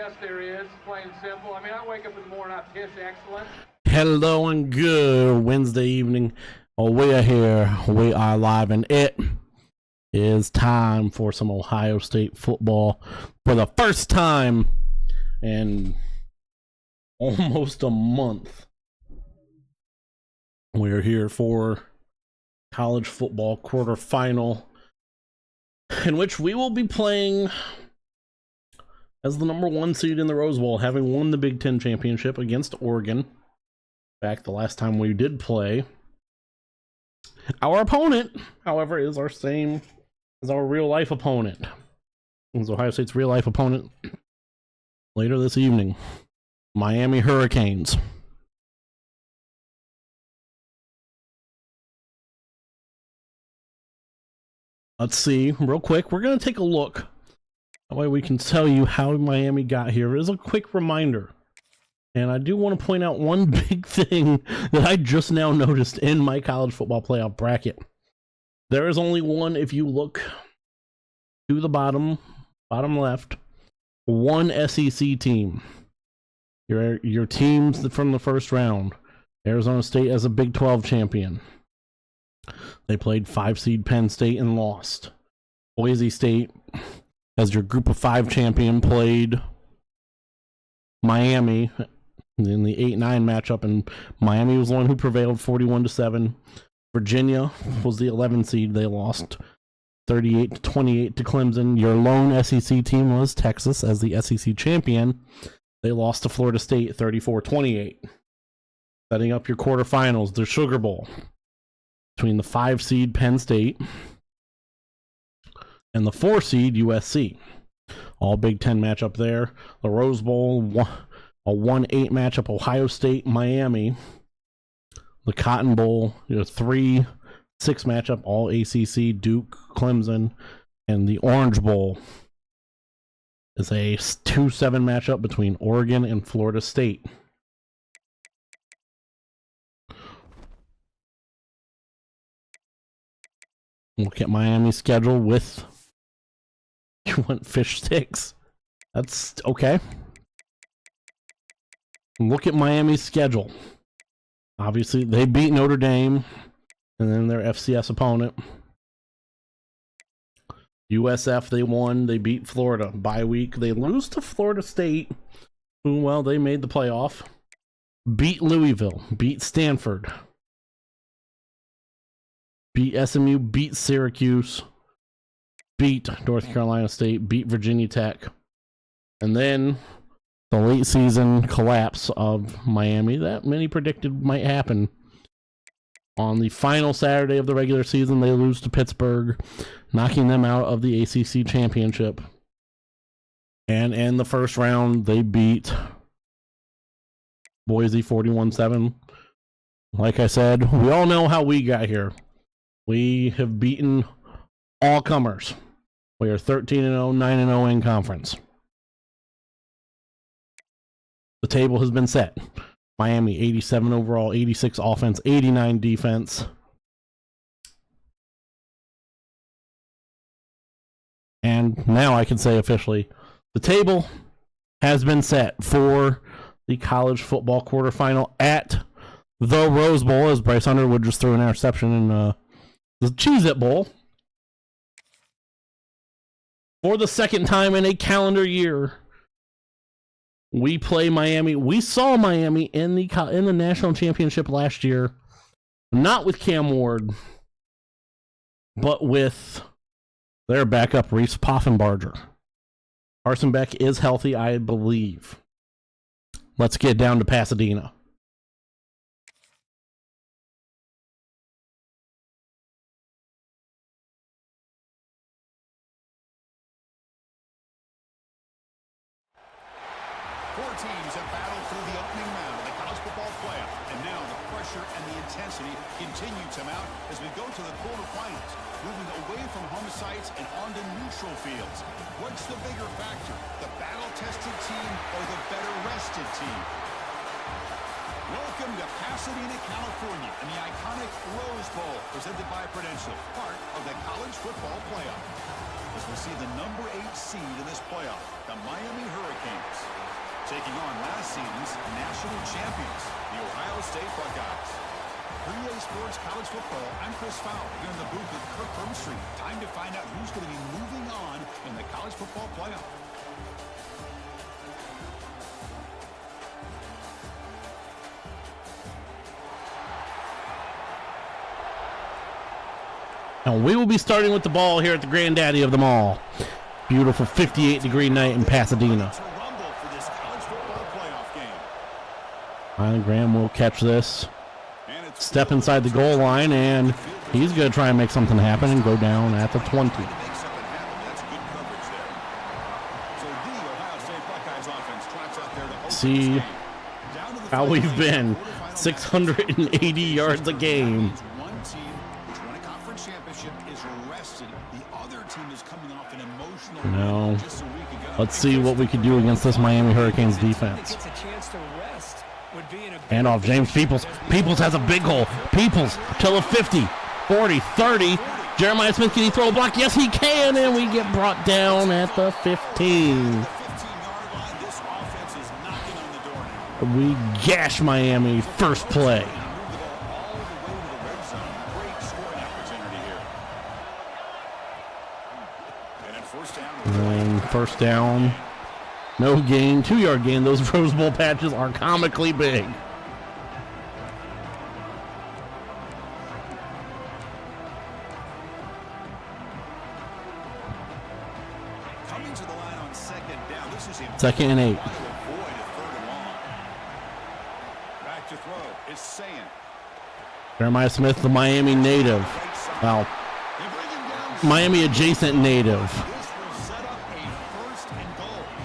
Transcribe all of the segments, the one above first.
Yes, there is. Plain and simple. I mean, I wake up in the morning, I piss excellent. Hello and good Wednesday evening. We are here. We are live, and it is time for some Ohio State football for the first time in almost a month. We're here for college football quarterfinal, in which we will be playing as the number one seed in the Rose Bowl, having won the Big Ten championship against Oregon. Back the last time we did play. Our opponent, however, is our same as our real life opponent. It's Ohio State's real life opponent later this evening. Miami Hurricanes. Let's see, real quick, we're going to take a look. That way we can tell you how Miami got here. As a quick reminder, and I do want to point out one big thing that I just now noticed in my college football playoff bracket. There is only one, if you look to the bottom left, one SEC team. Your teams from the first round. Arizona State as a Big 12 champion. They played 5-seed Penn State and lost. Boise State, as your group of 5 champion, played Miami in the 8-9 matchup, and Miami was the one who prevailed 41-7. Virginia was the 11 seed. They lost 38-28 to Clemson. Your lone SEC team was Texas as the SEC champion. They lost to Florida State 34-28. Setting up your quarterfinals, the Sugar Bowl, between the 5-seed Penn State and the 4-seed USC. All Big Ten matchup there. The Rose Bowl, a 1-8 matchup, Ohio State, Miami. The Cotton Bowl, 3-6 matchup, all ACC, Duke, Clemson. And the Orange Bowl is a 2-7 matchup between Oregon and Florida State. Look at Miami's schedule with... You went fish sticks. That's okay. Look at Miami's schedule. Obviously, they beat Notre Dame, and then their FCS opponent. USF, they won. They beat Florida. Bye week, they lose to Florida State, who, well, they made the playoff. Beat Louisville. Beat Stanford. Beat SMU. Beat Syracuse. Beat North Carolina State. Beat Virginia Tech. And then the late season collapse of Miami that many predicted might happen. On the final Saturday of the regular season, they lose to Pittsburgh, knocking them out of the ACC championship. And in the first round, they beat Boise 41-7. Like I said, we all know how we got here. We have beaten all comers. We are 13-0, 9-0 in conference. The table has been set. Miami, 87 overall, 86 offense, 89 defense. And now I can say officially, the table has been set for the college football quarterfinal at the Rose Bowl, as Bryce Underwood just threw an interception in the Cheez-It Bowl. For the second time in a calendar year, we play Miami. We saw Miami in the national championship last year, not with Cam Ward, but with their backup, Reese Poffenbarger. Carson Beck is healthy, I believe. Let's get down to Pasadena. Four teams have battled through the opening round of the college football playoff, and now the pressure and the intensity continue to mount as we go to the quarterfinals, moving away from home sites and onto neutral fields. What's the bigger factor, the battle-tested team or the better-rested team? Welcome to Pasadena, California, and the iconic Rose Bowl, presented by Prudential, part of the college football playoff. As we see the number 8 seed in this playoff, the Miami Hurricanes. taking on last season's national champions, the Ohio State Buckeyes. For EA Sports College Football, I'm Chris Fowler here in the booth with Kirk Hermstreet. Time to find out who's going to be moving on in the college football playoff. And we will be starting with the ball here at the granddaddy of them all. Beautiful 58-degree night in Pasadena. Ryan Graham will catch this. Step inside the goal line, and he's going to try and make something happen and go down at the 20. See how we've been. 680 yards a game. No. Let's see what we can do against this Miami Hurricanes defense. Hand off James Peoples. Peoples has a big hole. Peoples till the 50, 40, 30. Jeremiah Smith, can he throw a block? Yes, he can, and we get brought down at the 15. We gash Miami first play. And first down, no gain, 2-yard gain. Those Rose Bowl patches are comically big. Coming to the line on second down. This is 2nd and 8. Back to throw is Sayin. Jeremiah Smith, the Miami native. Well, Miami adjacent native.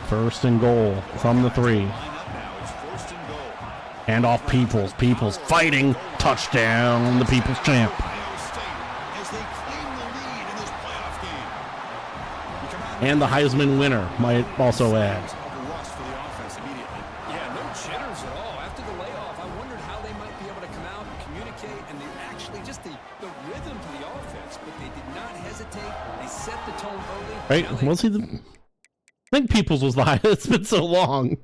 First and goal from the 3. Hand off Peoples. Peoples fighting. Touchdown, the Peoples champ. And the Heisman winner, might also add. Yeah, no jitters at all. After the layoff, I wondered how they might be able to come out and communicate, and they actually just the rhythm to the offense, but they did not hesitate. They set the tone early. Right? Was he the... I think Peoples was the highest. It's been so long.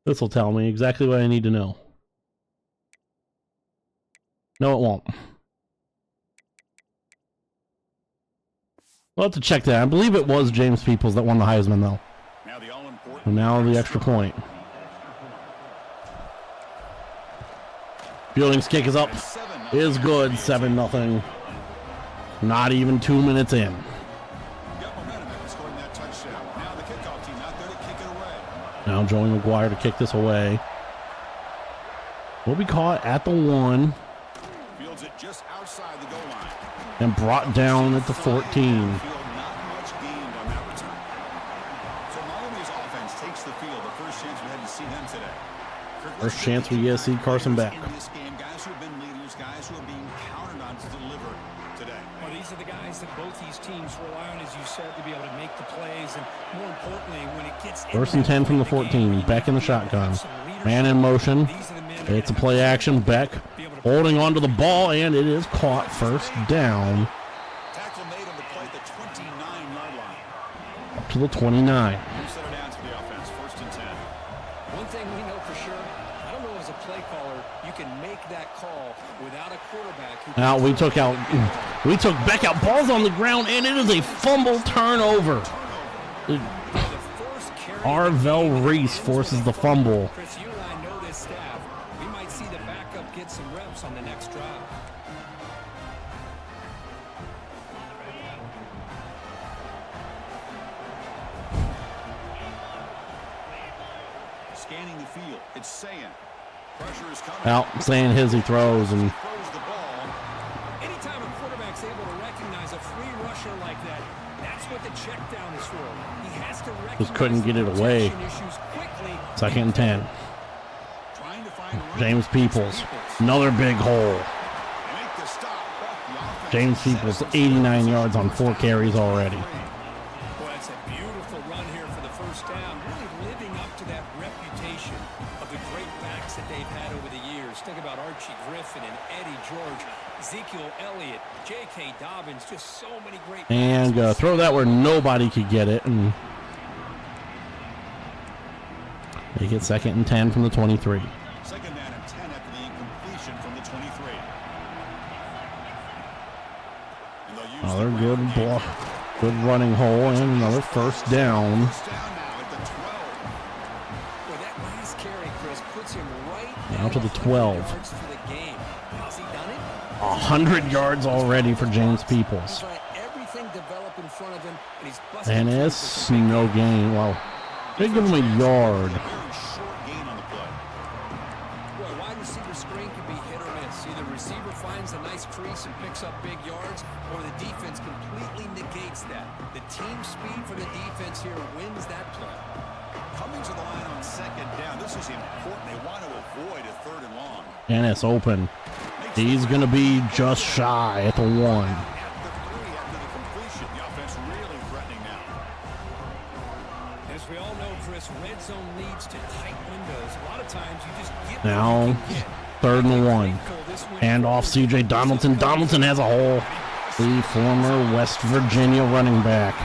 This will tell me exactly what I need to know. No, it won't. We'll have to check that. I believe it was James Peoples that won the Heisman, though. And now the extra point. Fielding's kick is up. Is good. 7-0. Not even 2 minutes in. Now Joey McGuire to kick this away. Will be caught at the 1. Fields it just outside the goal line. And brought down at the 14. Not much gained on that return. So Miami's offense takes the field. The first chance we had to see them today. First chance we get to see Carson back. In this game, guys who have been leaders, guys who are being counted on to deliver today. Well, these are the guys that both these teams rely on, as you said, to be able to make the plays, and more importantly, when it gets First and 10 from the 14. Beck in the shotgun. Man in motion. It's a play action. Beck holding on to the ball, and it is caught. First down. Tackle made on the play at the 29-yard line. Up to the 29. Set it down to the offense. First and 10. One thing we know for sure, I don't know as a play caller, you can make that call without a quarterback. Now we took Beck out. Ball's on the ground, and it is a fumble turnover. Arvell Reese forces the fumble. Chris, you and I know this staff. We might see the backup get some reps on the next drive. Scanning the field. It's Sayin. Pressure is coming. Out, saying his, he throws, and Throws the ball. Anytime a quarterback's able to recognize a free rusher like that, that's what the check down is for. He has to recognize just couldn't get it away. issues quickly. 2nd and 10. Trying to find James Peoples. Another big hole. make the stop. The offense James Peoples, 89 yards on 4 carries already. Boy, that's a beautiful run here for the first down. Really living up to that reputation of the great backs that they've had over the years. Think about Archie Griffin and Eddie George, Ezekiel Elliott, J.K. Dobbins, just so many great And throw that where nobody could get it. And They get 2nd and 10 from the 23. Second down and 10 after the incompletion from the 23. And they'll use Another the good ground block, game. good running hole, and another first down. First down now at the 12. Boy, that last carry, Chris, puts him right Now to the 100 12. yards for the game. Has he done it? 100 yards already for James Peoples. He's let everything develop in front of him, and he's busted And through it's for big no gain. gain. Well, they give him a yard. Very short gain on the play. Boy, wide receiver screen can be hit or miss. Either receiver finds a nice crease and picks up big yards, or the defense completely negates that. The team speed for the defense here wins that play. Coming to the line on second down. This is important. They want to avoid a 3rd and long. And it's open. He's going to be just shy at the 1. At the 3 after the completion. The offense really threatening now. As we all know, Chris, red zone leads to tight windows. A lot of times you just get Now, what you can get. 3rd and 1. Grateful this win And off CJ Donaldson. Donaldson has a hole. The former West Virginia running back.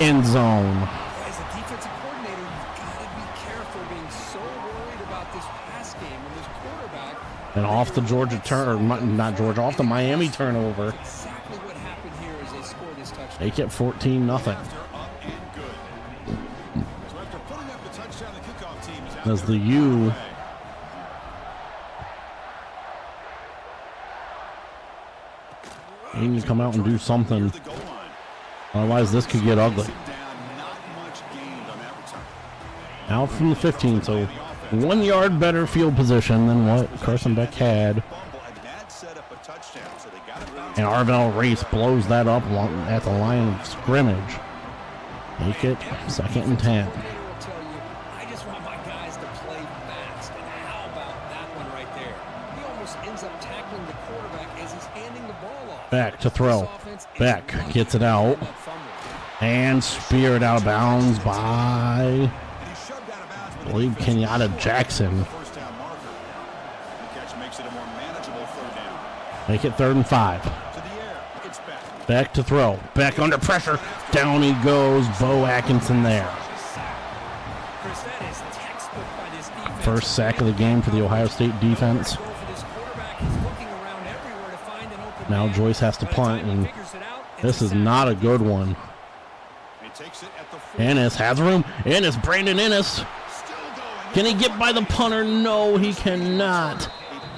End zone. As a defensive coordinator, you've got to be careful being so worried about this pass game when this quarterback. And off the Georgia turn, not Georgia, off the Miami turnover. Exactly what happened here as they scored this touchdown. They get 14-0. After up and good. So after putting up the touchdown, the kickoff team is out As there the U away. They need to come out and do something. Near the goal line. Otherwise, this could get ugly. Down, not much gained on that return. Out from the 15, so 1 yard better field position than what Carson Beck had. Fumble, and that set up a touchdown, so they got it bounced. And Arvell Race blows that up at the line of scrimmage. Make it 2nd and 10. Coordinator will tell you, I just want my guys to play fast. And how about that one right there? He almost ends up tackling the quarterback as he's handing the ball off. Back to throw. This offense is Beck lucky gets it to out. get that fumble. And speared out of bounds by, And he shoved out of bounds, I but believe, the defense is Kenyatta short Jackson. of the first down marker. The catch makes it a more manageable 3rd down. Make it 3rd and 5. To the air, it's Beck. Beck to throw. Beck under pressure. Down he goes. Bo Atkinson there. Chris, that is textbook by this defense. First sack of the game for the Ohio State defense. Go for this quarterback. He's looking around everywhere to find an open Now man. Joyce has to By the punt, time he and figures it out, it's this a is sack. not a good one. He takes it at the 4. Ennis has room. Ennis, Brandon Ennis. Still going. Can he get by the punter? No, he cannot. A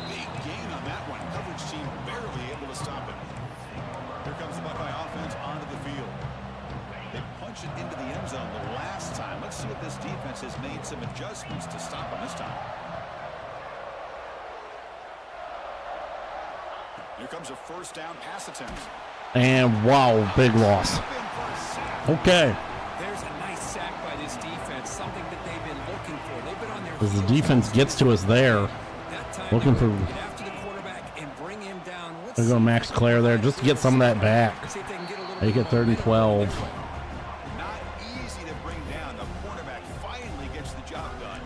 big gain on that one. Coverage team barely able to stop him. Here comes the Buckeye offense onto the field. They punched it into the end zone the last time. Let's see if this defense has made some adjustments to stop him this time. Here comes a first down pass attempt. And wow, big loss. Up in for a sack. Okay. There's a nice sack by this defense, something that they've been looking for. They've been on their As the heels. defense gets to us there. That time Looking they for- get after the quarterback and bring him down. Let's There go see Max if Clare there they just to get some of that back. see if they can get a little Make bit it of 3rd and momentum 12. going. Not easy to bring down. The cornerback finally gets the job done.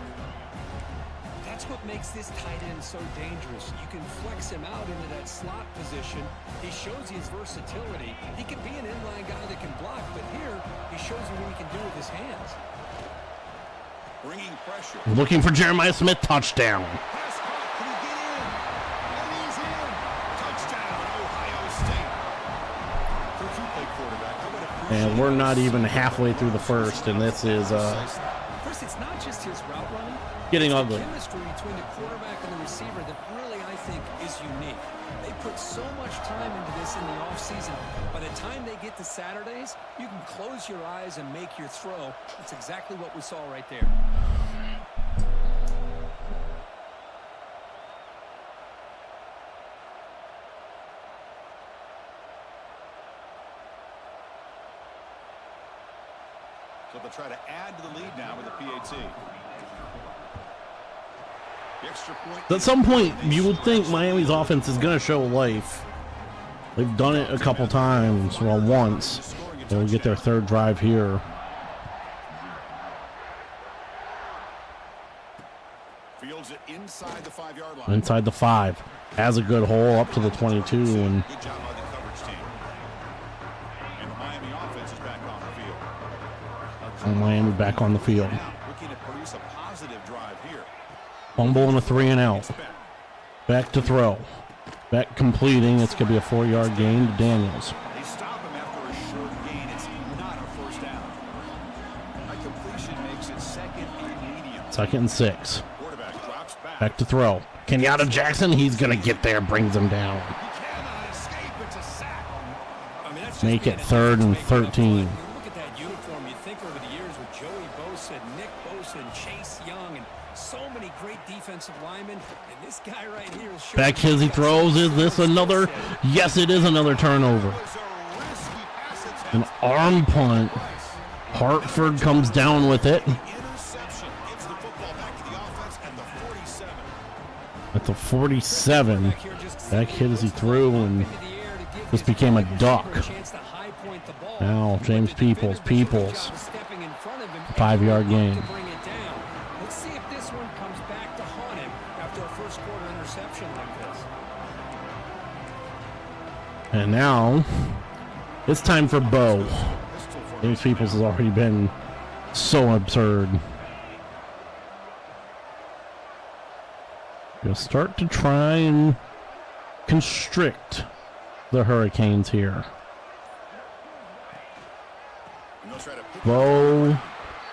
That's what makes this tight end so dangerous. You can flex him out into that slot position. He shows his versatility. He can be an inline guy that can block, but here he shows you what he can do with his hands. Bringing pressure. Looking for Jeremiah Smith. Touchdown. Pass caught. Can he get in? And he's in. Touchdown, Ohio State. Coach, you play quarterback. I would appreciate And we're not even halfway through the first, and this is Chris, it's not just his route running. getting It's ugly. the chemistry between the quarterback and the receiver that really, I think, is unique. They put so much time into this in the offseason. By the time they get to Saturdays, you can close your eyes and make your throw. That's exactly what we saw right there. So they'll try to add to the lead now with a PAT. The extra point. At some point, you would think Miami's offense is going to show life. They've done it a couple times, well, once. They'll get their 3rd drive here. Fields it inside the 5-yard line. Inside the 5. Has a good hole up to the 22, and Good job by the coverage team. And the Miami offense is back on the field. Miami back on the field. Now, looking to produce a positive drive Fumble and a 3 and out. Back to throw. Back completing. It's going to be a 4-yard gain to Daniels. They stop him after a short gain. It's not a first down. A completion makes it 2nd and medium. 2nd and 6. Quarterback drops back. Back to throw. Kenyatta Jackson, he's going to get there, brings him down. He cannot escape. It's a sack. I mean, that's just Make being it a 3rd and defense making up 13. for it. You look at that uniform, you think over the years with Joey Bosa, Nick Bosa, and Chase Young, and so many great defensive linemen, and this guy right here is showing Back Hizzy throws. Is this another? Yes, it is another turnover. It's a risky pass attempt. An arm punt. Hartford comes down with it Interception gives the football back to the offense at the 47. at the 47. Back Hizzy threw, and this became a duck. Now James Peoples. 5-yard gain. Let's see if this one comes back to haunt him after a first quarter interception like this. And now it's time for Bo. James Peoples has already been so absurd. We'll start to try and constrict the Hurricanes here. And they'll try to pick Bo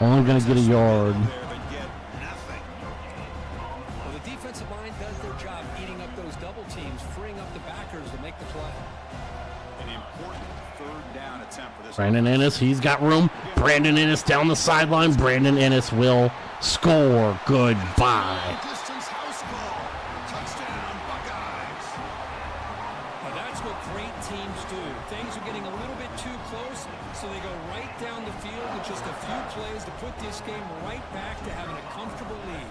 only going to get a yard. there, but get nothing. Well, the defensive line does their job eating up those double teams, freeing up the backers to make the play. An important 3rd down attempt for this. Brandon Ennis, he's got room. Brandon Ennis down the sideline. Brandon Ennis will score. Goodbye. Distance house ball. Touchdown Buckeyes. Now that's what great teams do. Things are getting a little bit too close, so they go right down the field with just a few plays to put this game right back to having a comfortable lead.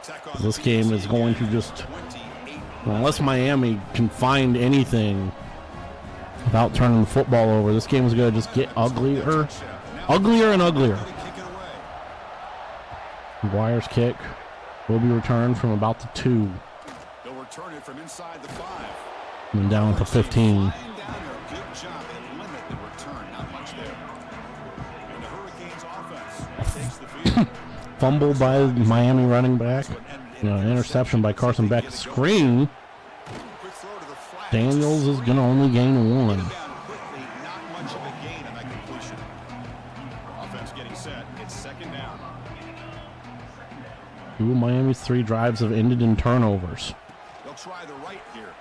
Attack on This the game field. is going to just, 28. unless Miami can find anything without turning the football over, this game is going to just get uglier and uglier. Kick it away. McGuire's kick will be returned from about the 2 They'll return it from inside the 5. and down at the 15. Flying down there. Good job at limit the return. Not much there. And the Hurricanes offense takes the field. Fumble by Miami running back. Interception by Carson Beck. Screen. Quick throw to the flat. Daniels is going to only gain 1. Down quickly. Not much of a gain on that completion. Offense getting set. It's 2nd down. 2 of Miami's 3 drives have ended in turnovers. They'll try the right here.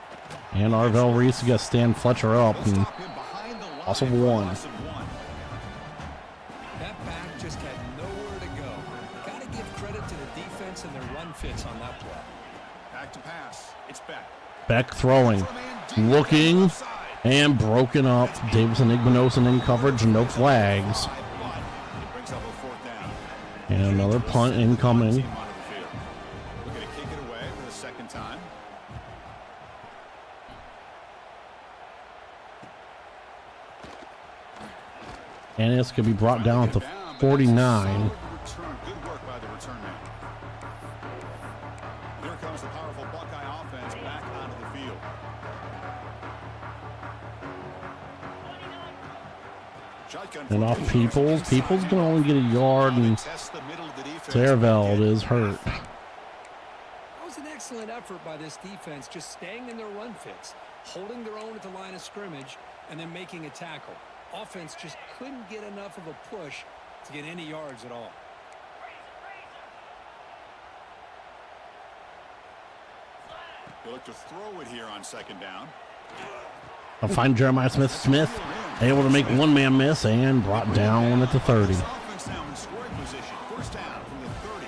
And Arvell Reese got Stan Fletcher up They'll and stop him behind the line loss of for a 1. loss of 1. That back just had nowhere to go. Got to give credit to the defense and their run fits on that play. Back to pass. It's back. Beck throwing. Looking. And broken up. Davison Igbinosin in coverage. No flags. But it brings up a 4th down. And another punt incoming. Team onto the field. Looking to kick it away for the 2nd time. And this could be brought down to 49. Good work by the return man. Here comes the powerful Buckeye offense back onto the field. Shotgun And off formation. Peoples. Peoples going to only get a yard, and Test the middle of the defense. Serveld is hurt. That was an excellent effort by this defense, just staying in their run fits, holding their own at the line of scrimmage, and then making a tackle. Offense just couldn't get enough of a push to get any yards at all. They look to throw it here on 2nd down. I'll find Jeremiah Smith, able to make one man miss and brought down at the 30. Offense now in scoring position. 1st down from the 30.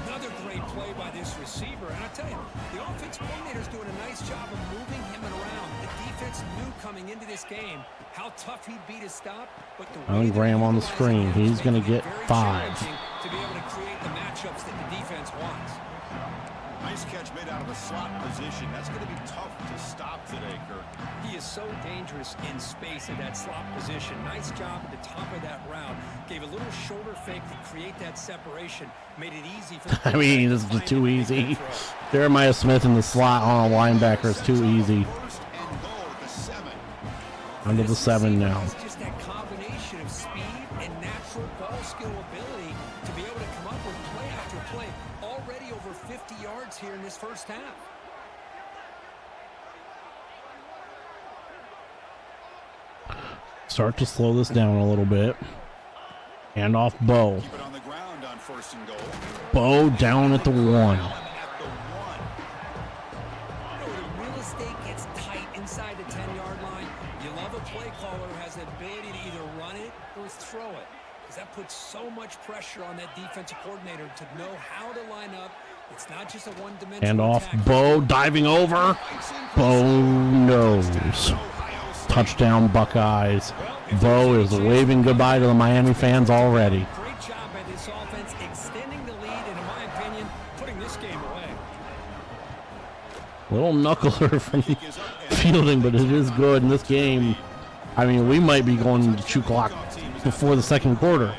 Another great play by this receiver. And I tell you, the offense coordinator's doing a nice job of moving him around. The defense knew coming into this game how tough he'd be to stop. But the way that Graham he on the utilized screen. him He's going to making it get very 5. challenging to be able to create the matchups that the defense wants. Nice catch made out of a slot position. That's going to be tough to stop today, Kirk. He is so dangerous in space in that slot position. Nice job at the top of that route. Gave a little shoulder fake to create that separation. Made it easy for the I mean, this is too easy. Jeremiah Smith in the slot on a linebacker is too easy. 1st and goal at the 7. Under the 7 now. It's just that combination of speed and natural ball skill ability to be able to come up with play after play. start to slow this down a little bit. Hand off Bo. Keep it on the ground on 1st and goal. Bo down at the 1. You know, the real estate gets tight inside the 10-yard line. You love a play caller who has the ability to either run it or throw it, because that puts so much pressure on that defensive coordinator to know how to line up. It's not just a one-dimensional Hand off attack. Bo, diving over. Bo knows. Touchdown Buckeyes. Bo is waving goodbye to the Miami fans already. Great job by this offense extending the lead and, in my opinion, putting this game away. Little knuckler from fielding, but it is good in this game. I mean, we might be going to 2 o'clock before the second quarter.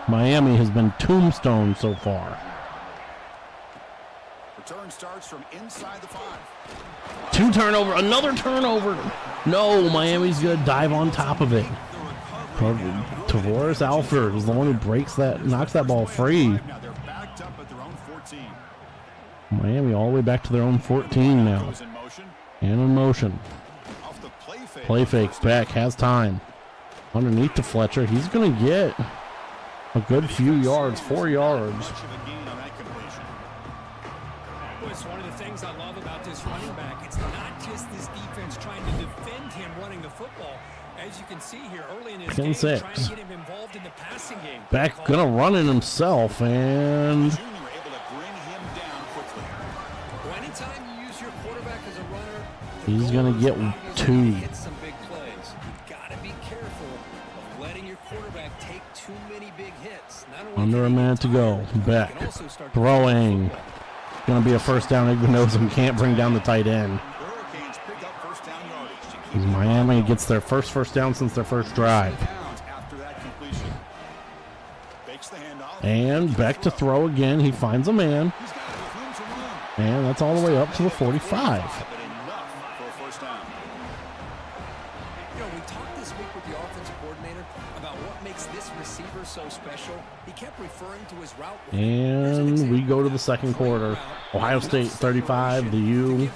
Miami has been tombstone so far. Return starts from inside the 5. 2 turnover, another turnover. No, Miami's gonna dive on top of it. Tavoris Alford is the one who knocks that ball free. Now they're backed up at their own 14. Miami all the way back to their own 14 now. Goes in motion. And in motion. Off the play fake. Play fake, Beck has time. Underneath to Fletcher, he's gonna get a good few yards, 4 yards. Much of a gain on that completion. Well, it's one of the things I love about this running back. It's not just this defense trying to defend him running the football. As you can see here early in his game, 10-6. trying to get him involved in the passing game. Beck gonna run it himself, and Junior able to bring him down quickly. Well, anytime you use your quarterback as a runner, he's gonna get 2. hit some big plays. You gotta be careful of letting your quarterback take too many big hits. Not only Under a can he minute to get go. tired, Beck he can also start to throwing. Gonna be a first down. Igbenogum can't bring down the tight end. The Hurricanes pick up first down yardage to keep As Miami gets their first down since their first drive. downs after that completion. Fakes the handoff. And Beck to throw again. He finds a man. He's got it with room to run. And that's all the way up to the 45. But enough for a first down. You know, we talked this week with the offensive coordinator about what makes this receiver so special. He kept referring to his route. And we go to the second quarter. Ohio State 35, the U,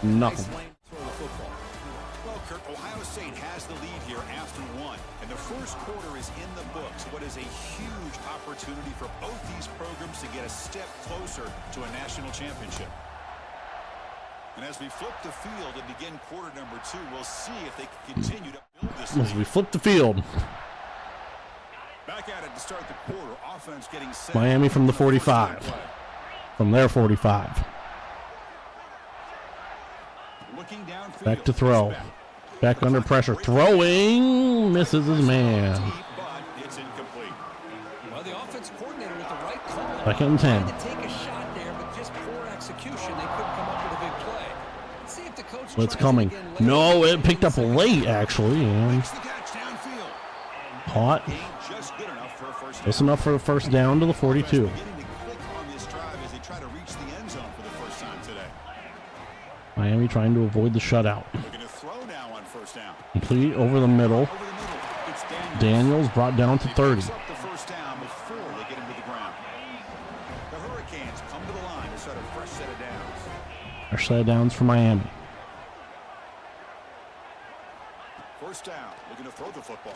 nothing. Well, Kurt, Ohio State has the lead here after 1, and the first quarter is in the books. What is a huge opportunity for both these programs to get a step closer to a national championship. And as we flip the field and begin quarter number 2, we'll see if they can continue to build this As we lead. flip the field, Back at it to start the quarter. Offense getting set. Miami from the 45. From their 45. Looking downfield. Back to throw. Back under pressure. Throwing. Misses his man. Deep, but it's incomplete. Well, the offense coordinator with the right call. Second and 10. Tried to take a shot there, but just poor execution. They couldn't come up with a big play. Let's see if the coach What's tries it coming? again later. No, it picked up late, actually. And Makes the catch downfield. caught. Gain just good enough for a first down. Just enough for the first down to the 42. Beginning to click on this drive as they try to reach the end zone for the first time today. Miami trying to avoid the shutout. Looking to throw now on first down. Complete over the middle. Over the middle, it's Daniels. Daniels brought down to 30. Picks up the first down before they get him to the ground. The Hurricanes come to the line to start a fresh set of downs. Fresh set of downs for Miami. First down, looking to throw the football.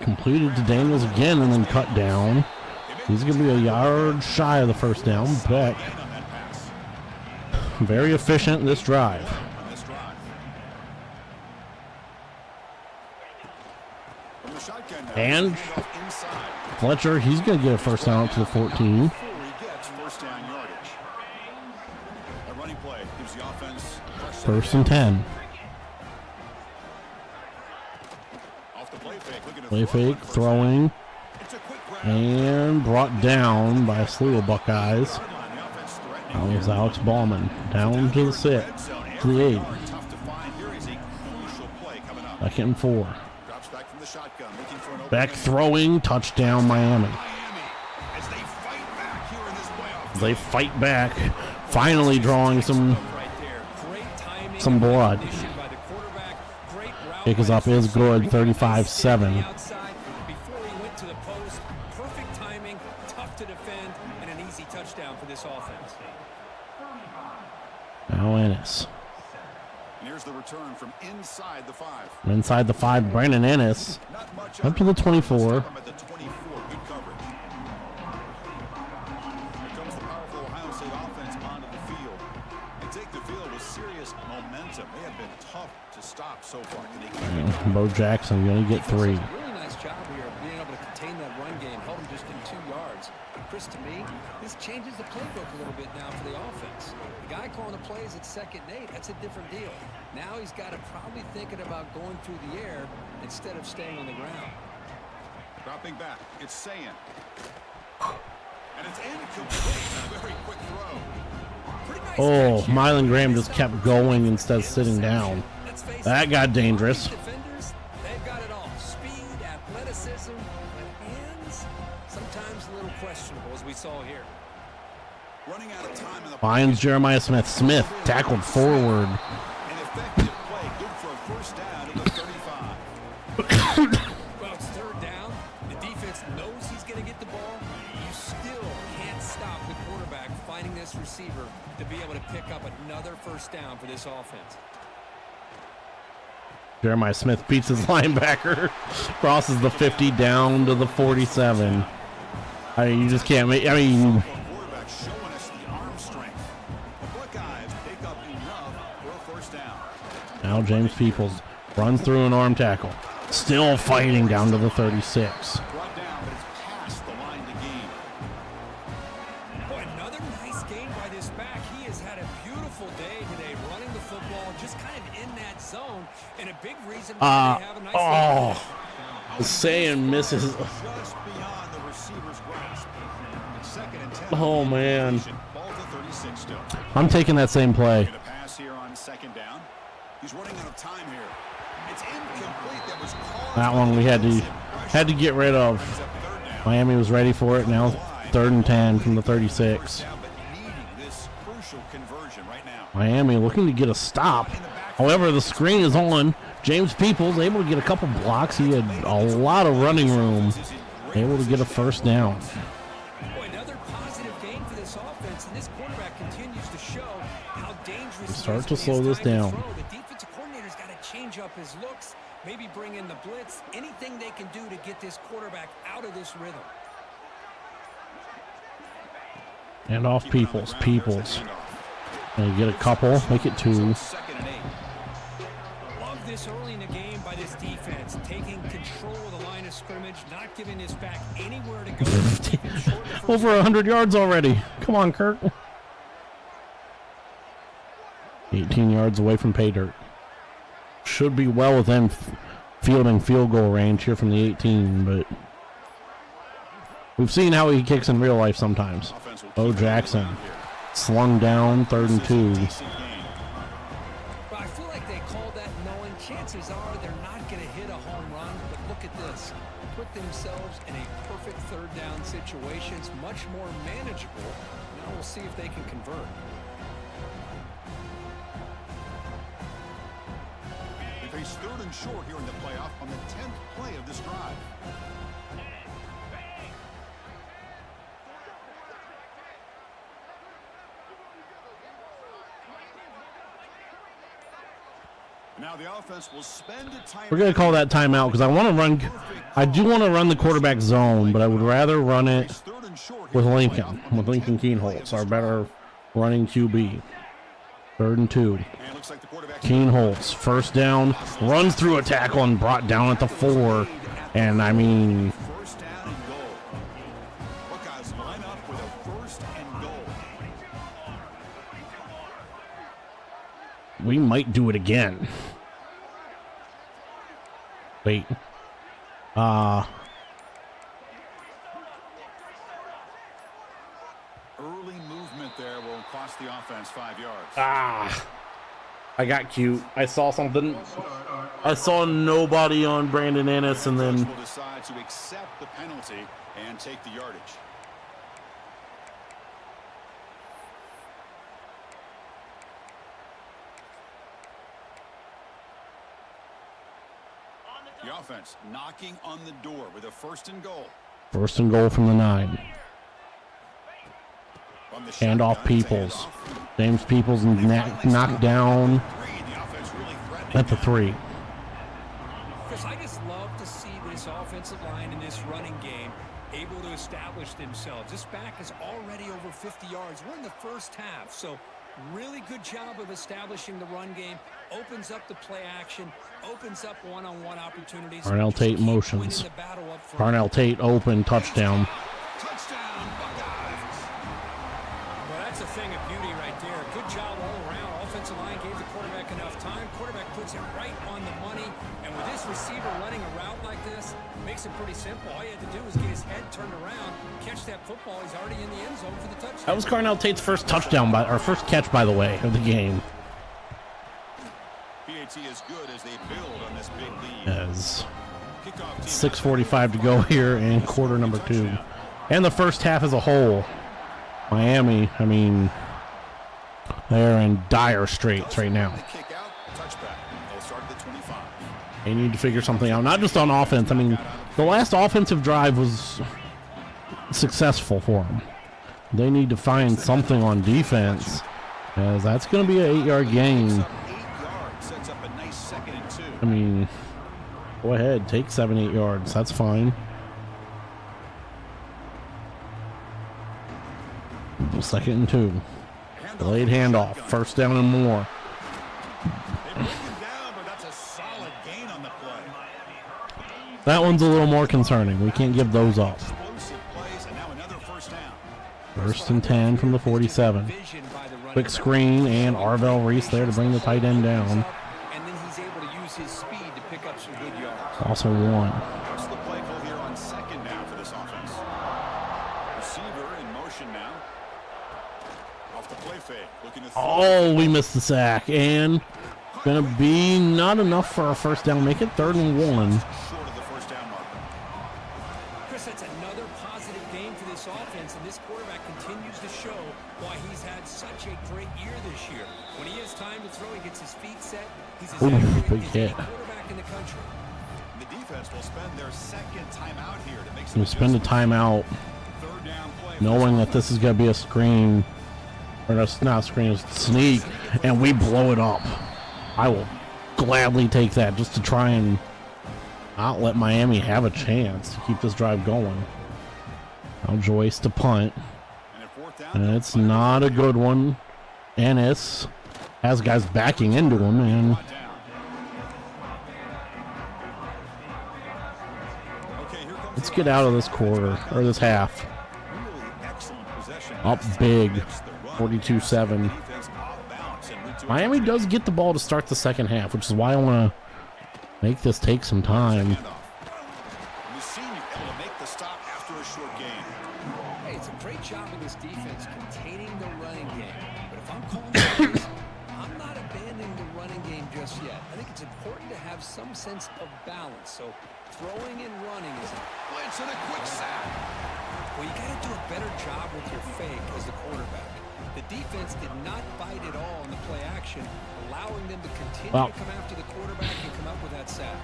Completed to Daniels again and then cut down. He's going to be a yard shy of the first down. Beck, And on that pass. very efficient this drive. On this drive. From the shotgun now, And handoff inside. Fletcher, he's going to get a first down up to the 14. Before he gets first down yardage. A running play gives the offense fresh set of First and 10. off the play fake, looking to Play throw fake, on first throwing, down. It's a quick grab. and brought down by a slew of Buckeyes. The offense threatening That was here. Alex Ballman. Down to the 6, to the 8. Tough to find. Here is a crucial play coming up. Second and 4. Drops back from the shotgun, looking for an open Back man. throwing, touchdown Miami. Miami as they fight back here in this playoff. They fight back, finally drawing some Right there. Great timing some and blood. recognition by the quarterback. Great route Kick is by up the is first good, round. 35-7. Stayed outside before he went to the post. Perfect timing, tough to defend, and an easy touchdown for this offense. Now Ennis. And here's Here's the return from inside the 5. Inside the 5, Brandon Ennis. Not much Up to the 24. At the 24. Good coverage. Here comes the powerful Ohio State offense onto the field. They take the field with serious momentum. They have been tough to stop so far. Can they keep it going? Bo Jackson going to get 3. Really nice job here of being able to contain that run game, held him just in 2 yards. Chris, to me, this changes the playbook a little bit now for the offense. The guy calling the plays at 2nd and 8, that's a different deal. Now he's got to probably thinking about going through the air instead of staying on the ground. Dropping back, it's Sayin. And it's incomplete. A very quick throw. Pretty nice Oh, catch here. Mylan Graham just kept going instead of sitting down. Let's face That it, got dangerous. defenders, they've got it all. Speed, athleticism, but hands, sometimes a little questionable, as we saw here. Running out of time in the Finds Jeremiah Smith. Smith tackled forward. An effective play, good for a first down at the 35. Well, it's 3rd down. The defense knows he's going to get the ball. You still can't stop the quarterback finding this receiver to be able to pick up another first down for this offense. Jeremiah Smith beats his linebacker. Crosses the 50 down to the 47. I mean, you just can't make... I mean... Quarterback showing us the arm strength. The Buckeyes pick up enough for a first down. Now James Peoples runs through an arm tackle. Still fighting down to the 36. Brought down, but it's past the line to gain. Boy, another nice game by this back. He has had a beautiful day today running the football, just kind of in that zone, and a big reason why they have a nice The saying misses. Just beyond the receiver's grasp. 2nd and 10. Oh, man. Ball to 36 still. I'm taking that same play. Get a pass here on 2nd down. He's running out of time here. It's incomplete. That was called. That one we had to get rid of. Brings up 3rd down. Miami was ready for it. Now 3rd and 10 from the 36. First down, but needing this crucial conversion right now. Miami looking to get a stop. However, the screen is on. James Peoples able to get a couple blocks. He had a lot of running room. Able to get a first down. Boy, another positive game for this offense, and this quarterback continues to show how dangerous he Start is to when he slow has this time to down. throw. The defensive coordinator's got to change up his looks, maybe bring in the blitz, anything they can do to get this quarterback out of this rhythm. And off Peoples. Peoples. And get a couple. Make it 2. 2nd and 8. Love this early in the game by this defense, taking control of the line of scrimmage, not giving this back anywhere to go. Over 100 yards already. Come on, Kirk. 18 yards away from pay dirt. Should be well within fielding field goal range here from the 18, but we've seen how he kicks in real life sometimes. Bo Jackson slung down 3rd and 2. But I feel like they called that knowing chances are they're not going to hit a home run, but look at this. Put themselves in a perfect 3rd down situation. It's much more manageable. Now we'll see if they can convert. They face 3rd and short here in the playoff on the 10th play of this drive. Now the offense will spend a time. We're going to call that timeout because I want to run. I do want to run the quarterback zone, but I would rather run it with Lincoln Keenholz, our better running QB. 3rd and 2. Keenholz, first down, runs through a tackle and brought down at the 4. And I mean, First down and goal. Buckeyes line up with a 1st and goal. we might do it again. Wait. Early movement there will cost the offense 5 yards. I got cute. I saw something. I saw nobody on Brandon Ennis, and then will decide to accept the penalty and take the yardage. The offense knocking on the door with a 1st and goal. 1st and goal from the 9. From the Hand off shotgun, it's a Peoples. handoff. James Peoples knocked down. The offense really at the 3. Chris, I just love to see this offensive line in this running game able to establish themselves. This back is already over 50 yards. We're in the first half, so really good job of establishing the run game. Opens up the play action, opens up one-on-one opportunities. Parnell Tate Keep motions. winning the battle up front. Parnell Tate open, touchdown. Touchdown, Buckeyes. Well, that's a thing of beauty right there. Good job all around. Offensive line gave the quarterback enough time. Quarterback puts it right on the money. And with this receiver running a route like this, makes it pretty simple. All you had to do was get his head turned around, catch that football. He's already in the end zone for the touchdown. That was Parnell Tate's first touchdown, or first catch, by the way, of the game. PAT is good as they build on this big lead. As Kickoff team 6:45 to go here in quarter number 2. And the first half as a whole. Miami, I mean, they're in dire straits right now. They kick out, touchback. They'll start at the 25. They need to figure something out, not just on offense. I mean, the last offensive drive was successful for them. They need to find something on defense, as that's going to be an 8-yard gain. 8 yards sets up a nice 2nd and 2. I mean, go ahead, take 7-8 yards. That's fine. 2nd and 2. Delayed handoff. First down and more. They bring him down, but that's a solid gain on the play. That one's a little more concerning. We can't give those up. Explosive plays, and now another first down. 1st and 10 from the 47. Quick screen, and Arvell Reese there to bring the tight end down. And then he's able to use his speed to pick up some good yards. Also 1. What's the play call here on 2nd down for this offense? Receiver in motion now. Off the play fake, looking to throw. Oh, we missed the sack, and gonna be not enough for a first down. Make it 3rd and 1. Short of the first down marker. Chris, that's another positive game for this offense, and this quarterback continues to show why he's had such a great year this year. When he has time to throw, he gets his feet set. He's as Ooh, accurate big as hit. any quarterback in the country. The defense will spend their 2nd timeout here to make some We spend a adjustments. timeout 3rd down play. knowing that this is gonna be a screen, or not a screen, a sneak, and we blow it up. I will gladly take that just to try and not let Miami have a chance to keep this drive going. Now Joyce to punt, And at 4th down, and it's not a good one. Ennis has guys backing into him, and brought down. Okay, here comes let's the get out of this quarter, or this half. really excellent possession. Up big, Mix the run. 42-7. Defense off balance and into Miami a does get the ball to start the second half, which is why I want to make this take some time. handoff. And the senior able to make the stop after a short gain. Hey, it's a great job of this defense containing the running game. But if I'm calling plays, I'm not abandoning the running game just yet. I think it's important to have some sense of balance. So throwing and running is Blitz and a quick sack. well, you got to do a better job with your fake as the quarterback. The defense did not bite at all in the play action, allowing them to continue Well. to come after the quarterback and come up with that sack.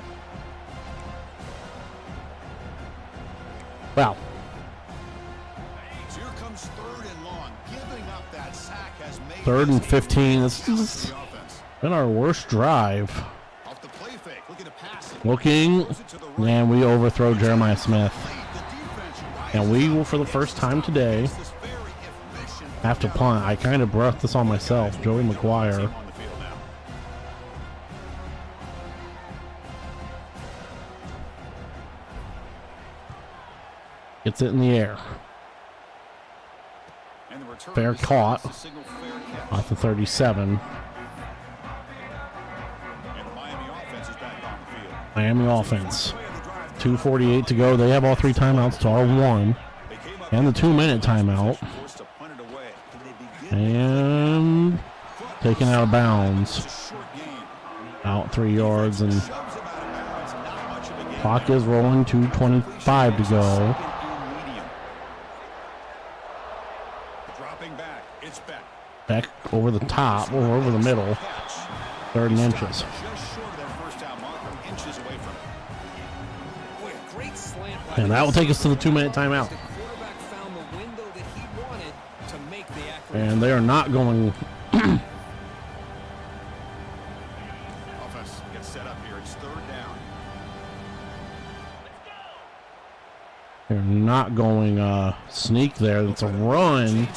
Well, So here comes 3rd and long. Giving up that sack has made 3rd and this a 15. real This challenge is for the offense. been our worst drive. Off the play fake, looking to pass it. Looking, Throws it to the right. and we overthrow Jeremiah Smith. The defense And we will, for the first time today, rises this very efficient have to punt. I kind of brought this on myself. Joey McGuire. team on the field now. Gets it in the air. And the return Fair receiver caught. gets a single fair catch. Off the 37. And the Miami offense is back on the field. Miami offense. Play of the drive. 2:48 to go. They have all 3 timeouts to our 1. They came up And the 2-minute timeout. forced to punt it away. Can they begin And taken out of It's bounds. a short game. Out 3 yards, and Shoves him out of bounds. Not much of a game. clock is rolling. 2:25 to go. Second and medium. Dropping back. It's back. Back over the top, or over the middle. Catch. 3rd and He's inches. Just short of that first down marker. Inches away from it. Boy, a great slant. by And the that will take us to the receiver. 2-minute timeout. The quarterback found the window that he wanted to make the accurate. And they are not going. Offense set up here. It's third down. They're not going sneak there. It's a run.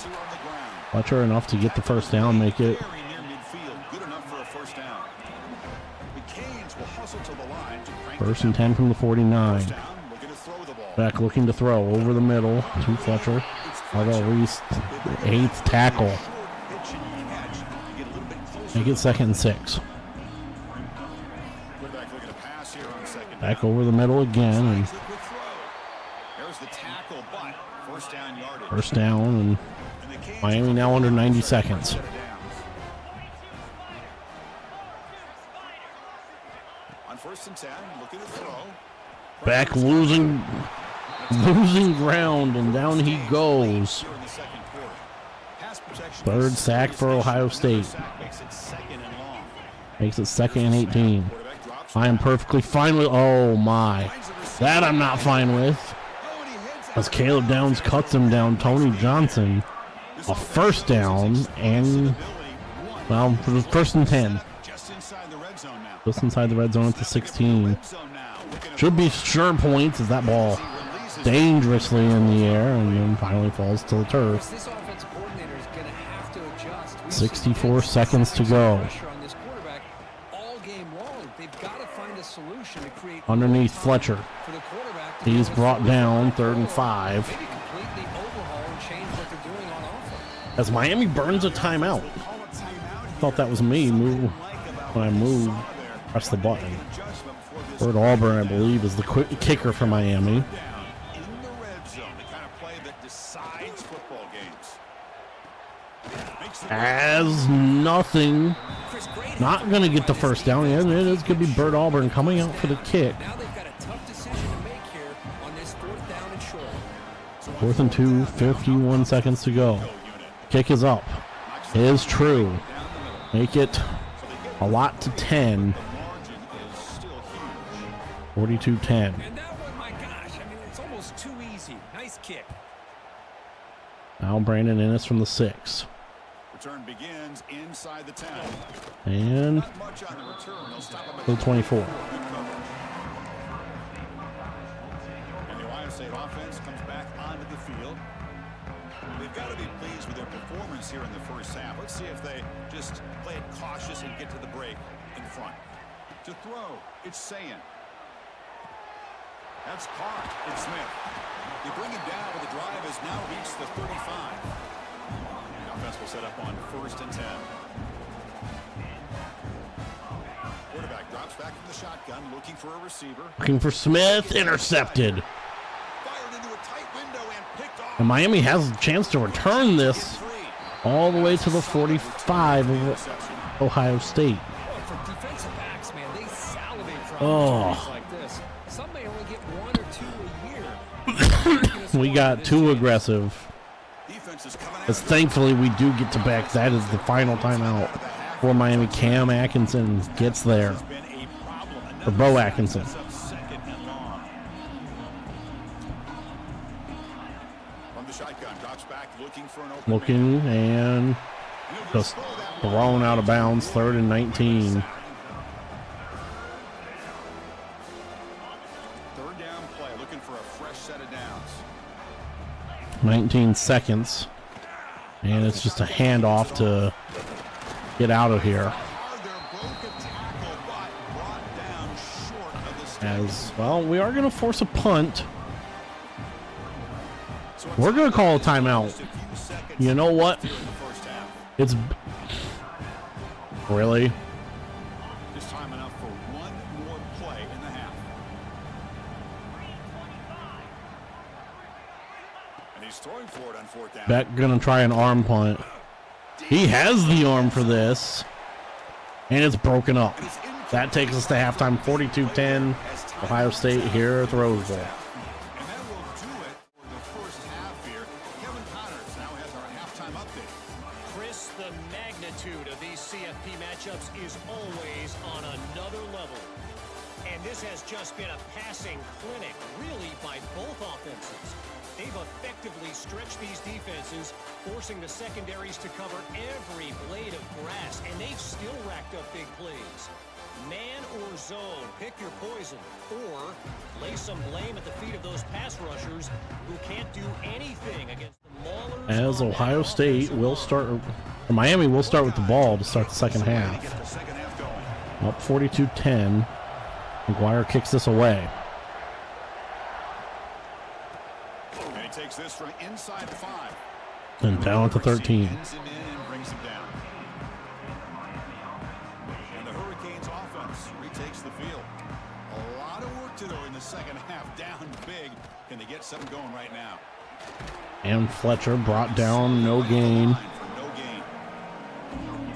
Fletcher enough to get the first down, make it. Very near midfield. Good enough for a first down. The Canes will hustle to the line to crank First and 10 from the 49. down. Looking to throw the ball. Beck looking to throw over the middle to Fletcher. Although Reese, 8th tackle. Make it 2nd and 6. Quarterback looking to pass here on second Back down. over the middle again. And There's the tackle, but first down yardage. first down. And And the Canes Miami now under 90 seconds. On first and 10, looking to throw. Beck losing ground, and down he goes. Here in the second quarter. Pass protection. Third sack for Ohio State. Makes it second and long. Makes it 2nd and 18. Quarterback drops. I am perfectly fine with. Oh my. That I'm not fine with. As Caleb Downs cuts him down, Tony Johnson. A first down, and, well, for the first and 10. Just inside the red zone now. Just inside the red zone at the 16. Red zone now. Looking to Should be sure points as that ball dangerously in the air and then finally falls to the turf. This offense coordinator is going to have to adjust. We've 64 seen seconds to go. pressure on this quarterback all game long. They've got to find a solution to create Underneath more time Fletcher. for the quarterback to He's be able to brought throw. down 3rd and 5. Maybe completely overhaul and change what they're doing on offense. As Miami burns a timeout. Thought that was me. Move when I moved. Press the button. Bird Auburn, I believe, is the quick kicker for Miami. in the red zone. The kind of play that decides football games. Makes the As nothing. Not going to get the first down. Yeah, it is going to be Bird Auburn coming out for the kick. Now they've got a tough decision to make here on this 4th down and short. 4th and 2, 51 seconds to go. Kick is up. Is true. Make it a lot to 10. margin is still huge. 42-10. And that one, my gosh, I mean, it's almost too easy. Nice kick. Now Brandon Ennis from the 6. Return begins inside the 10. And Not much on the return. They'll stop him to the 24. Good coverage. And the Ohio State offense comes back onto the field. They've got to be pleased with their performance here in the first half. Let's see if they just play it cautious and get to the break in front. To throw, it's Sayan. That's caught. It's Smith. They bring him down, but the drive has now reached the 35. The offense will set up on first and 10. Quarterback drops back from the shotgun, looking for a receiver. Looking for Smith. Intercepted. Fired into a tight window and picked off. And Miami has a chance to return this all the way to the 45 of Ohio State. Oh, for defensive backs, man, they salivate for Oh. opportunities like this. Some may only get 1 or 2 a year. We got too aggressive. Defense is coming As thankfully we do get to back. That is the final timeout for Miami. Cam Atkinson gets there. been a problem. For Bo Atkinson. Up second and long. From the shotgun, drops back, looking for an open Looking and just thrown out of bounds. 3rd and 19. Third down play, looking for a fresh set of downs. 19 seconds. And it's just a handoff to get out of here. Harder broke a tackle, but brought down short of the stick. As well, we are going to force a punt. So We're going to call a timeout. just a few seconds You know what? here in the first half. It's really Just time enough for one more play in the half. And he's throwing for it on fourth down. Beck going to try an arm punt. He has the arm for this. And it's broken up. That takes us to halftime. 42-10. Ohio State here at the Rose Bowl. And that will do it for the first half here. Kevin Connors now has our halftime update. Chris, the magnitude of these CFP matchups is always on another level. And this has just been a passing clinic, really, by both offenses. They've effectively stretched these defenses, forcing the secondaries to cover every blade of grass, and they've still racked up big plays. Man or zone, pick your poison, or lay some blame at the feet of those pass rushers who can't do anything against the maulers. As Ohio State will start, or Miami will start with the ball to start the second half. Up 42-10. McGuire kicks this away. And he takes this from inside the 5. And down to 13. Ends him in and brings him down. And the Hurricanes offense retakes the field. A lot of work to do in the second half. Down big. Can they get something going right now? And Fletcher brought down, no gain.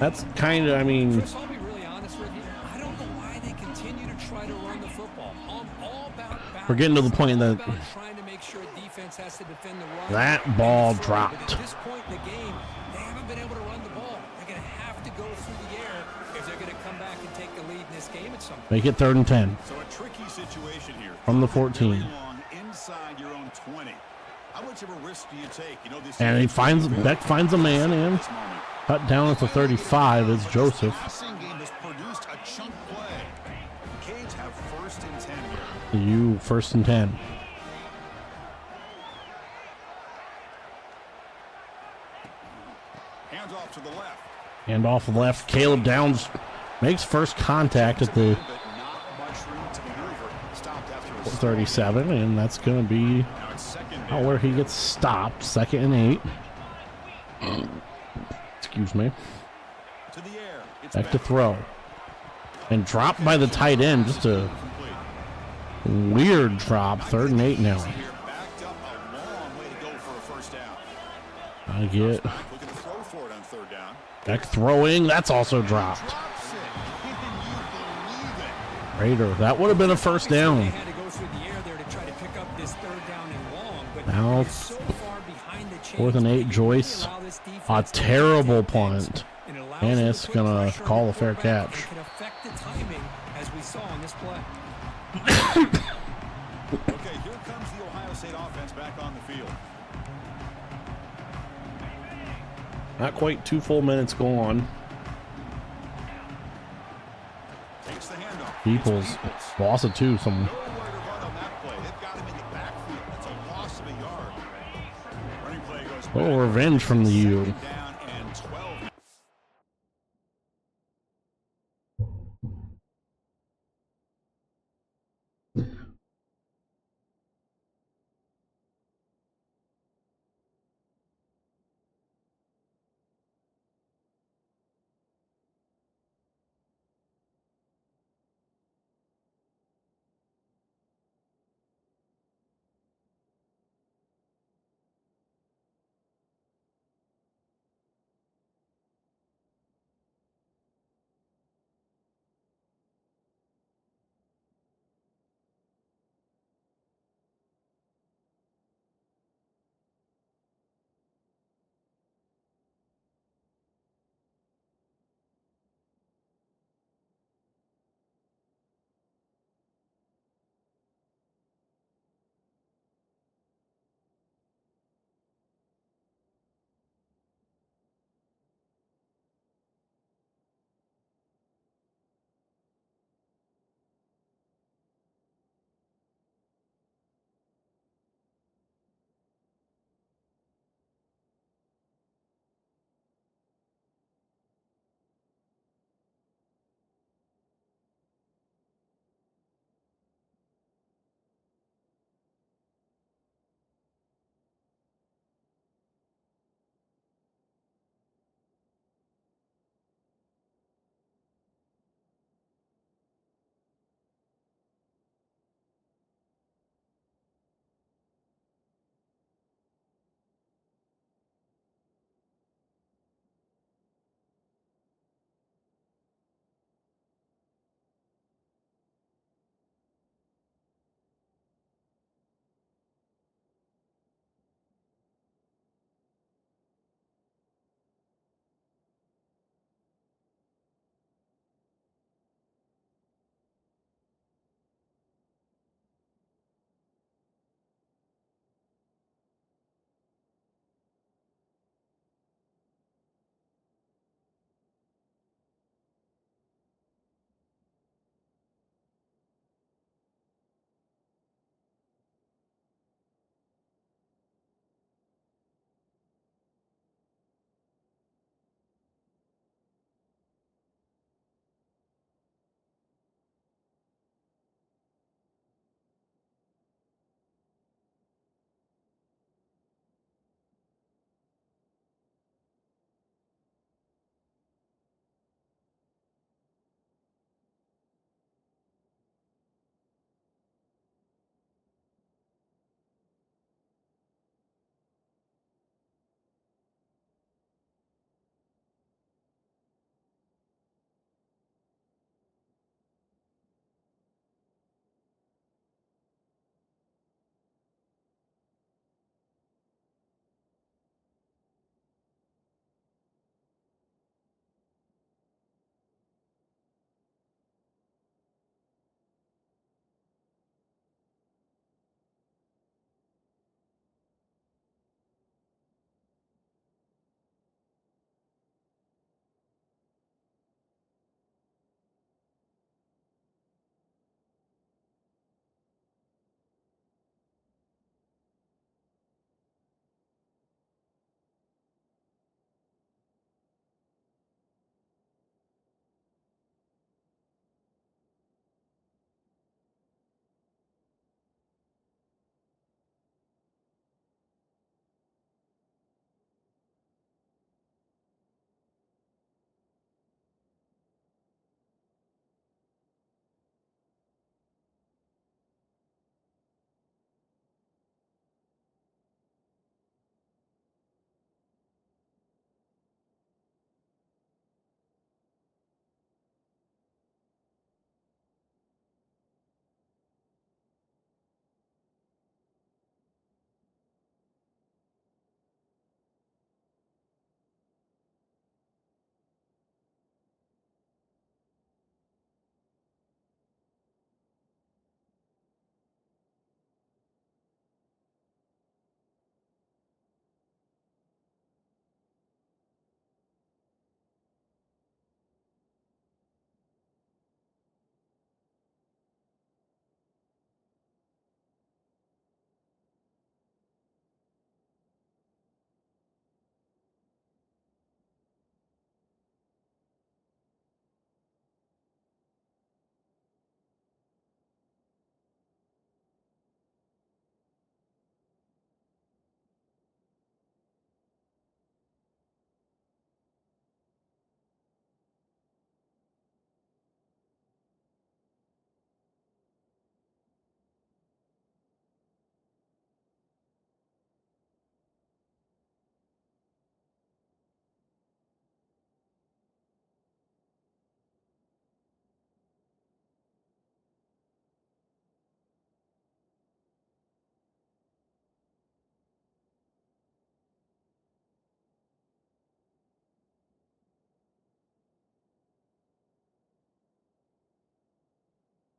That's kind of, I mean, Chris, I'll be really honest with you. I don't know why they continue to try to run the football. I'm all about balance. we're getting to the point that About trying to make sure defense has to defend the run. that and ball the throw. dropped. But at this point in the game, they haven't been able to run the ball. They're going to have to go through the air if they're going to come back and take the lead in this game at some point. Make it 3rd and 10 So a tricky situation here. from the 14. Long inside your own 20. How much of a risk do you take? You know, this And he finds, Beck finds a man, and cut down at the 35 is Joseph. Passing game has produced a chunk play. Canes have 1st and 10 here. You 1st and 10. Hands off to the left. And off the left, Caleb Downs makes first contact at the But not much room to maneuver. Stopped after a 37, and that's going to be Now it's second out where he gets stopped. 2nd and 8. Excuse me. to the air. It's Back to throw. And dropped by the tight end. Just a weird drop. 3rd and 8 now. Here backed up a long way to go for a first down. I get Looking to throw for it on 3rd down. Beck throwing. That's also dropped. Drops it. Can you believe it? Raider. That would have been a first down. They had to go through the air there to try to pick up this 3rd down and long, but Now, it's so far behind the chains. 4th and 8, Joyce. A terrible punt. And it's going to call a fair catch. It can affect the timing, as we saw on this play. Okay, here comes the Ohio State offense back on the field. Not quite 2 full minutes gone. Takes the handoff. Peoples loss of 2. Some Nowhere to run on that play. They've got him in the backfield. That's a loss of a yard. Running play goes back. little revenge from the U. Down and 12.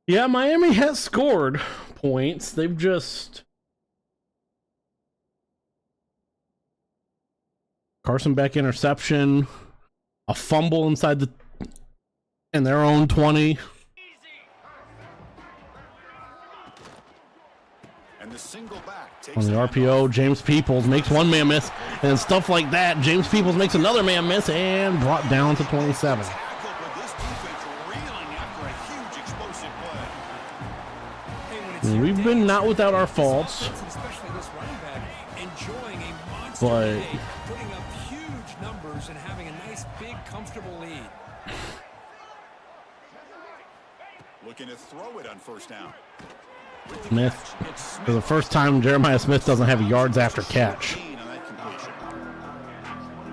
Yeah, Miami has scored points. They've just... Carson Beck interception, a fumble inside in their own 20. And the single back takes On the RPO, James Peoples makes one man miss, and stuff like that. James Peoples makes another man miss and brought down to 27. tackle, but this defense reeling after a huge explosive play. Hey, when it's your We've day, been it's not your without day. our This faults, offense, and especially this running back, enjoying a monster but day, putting up huge numbers and having a nice, big, comfortable lead. Looking to throw it on first down. Smith, for the first time, Jeremiah Smith doesn't have yards after catch. On that completion.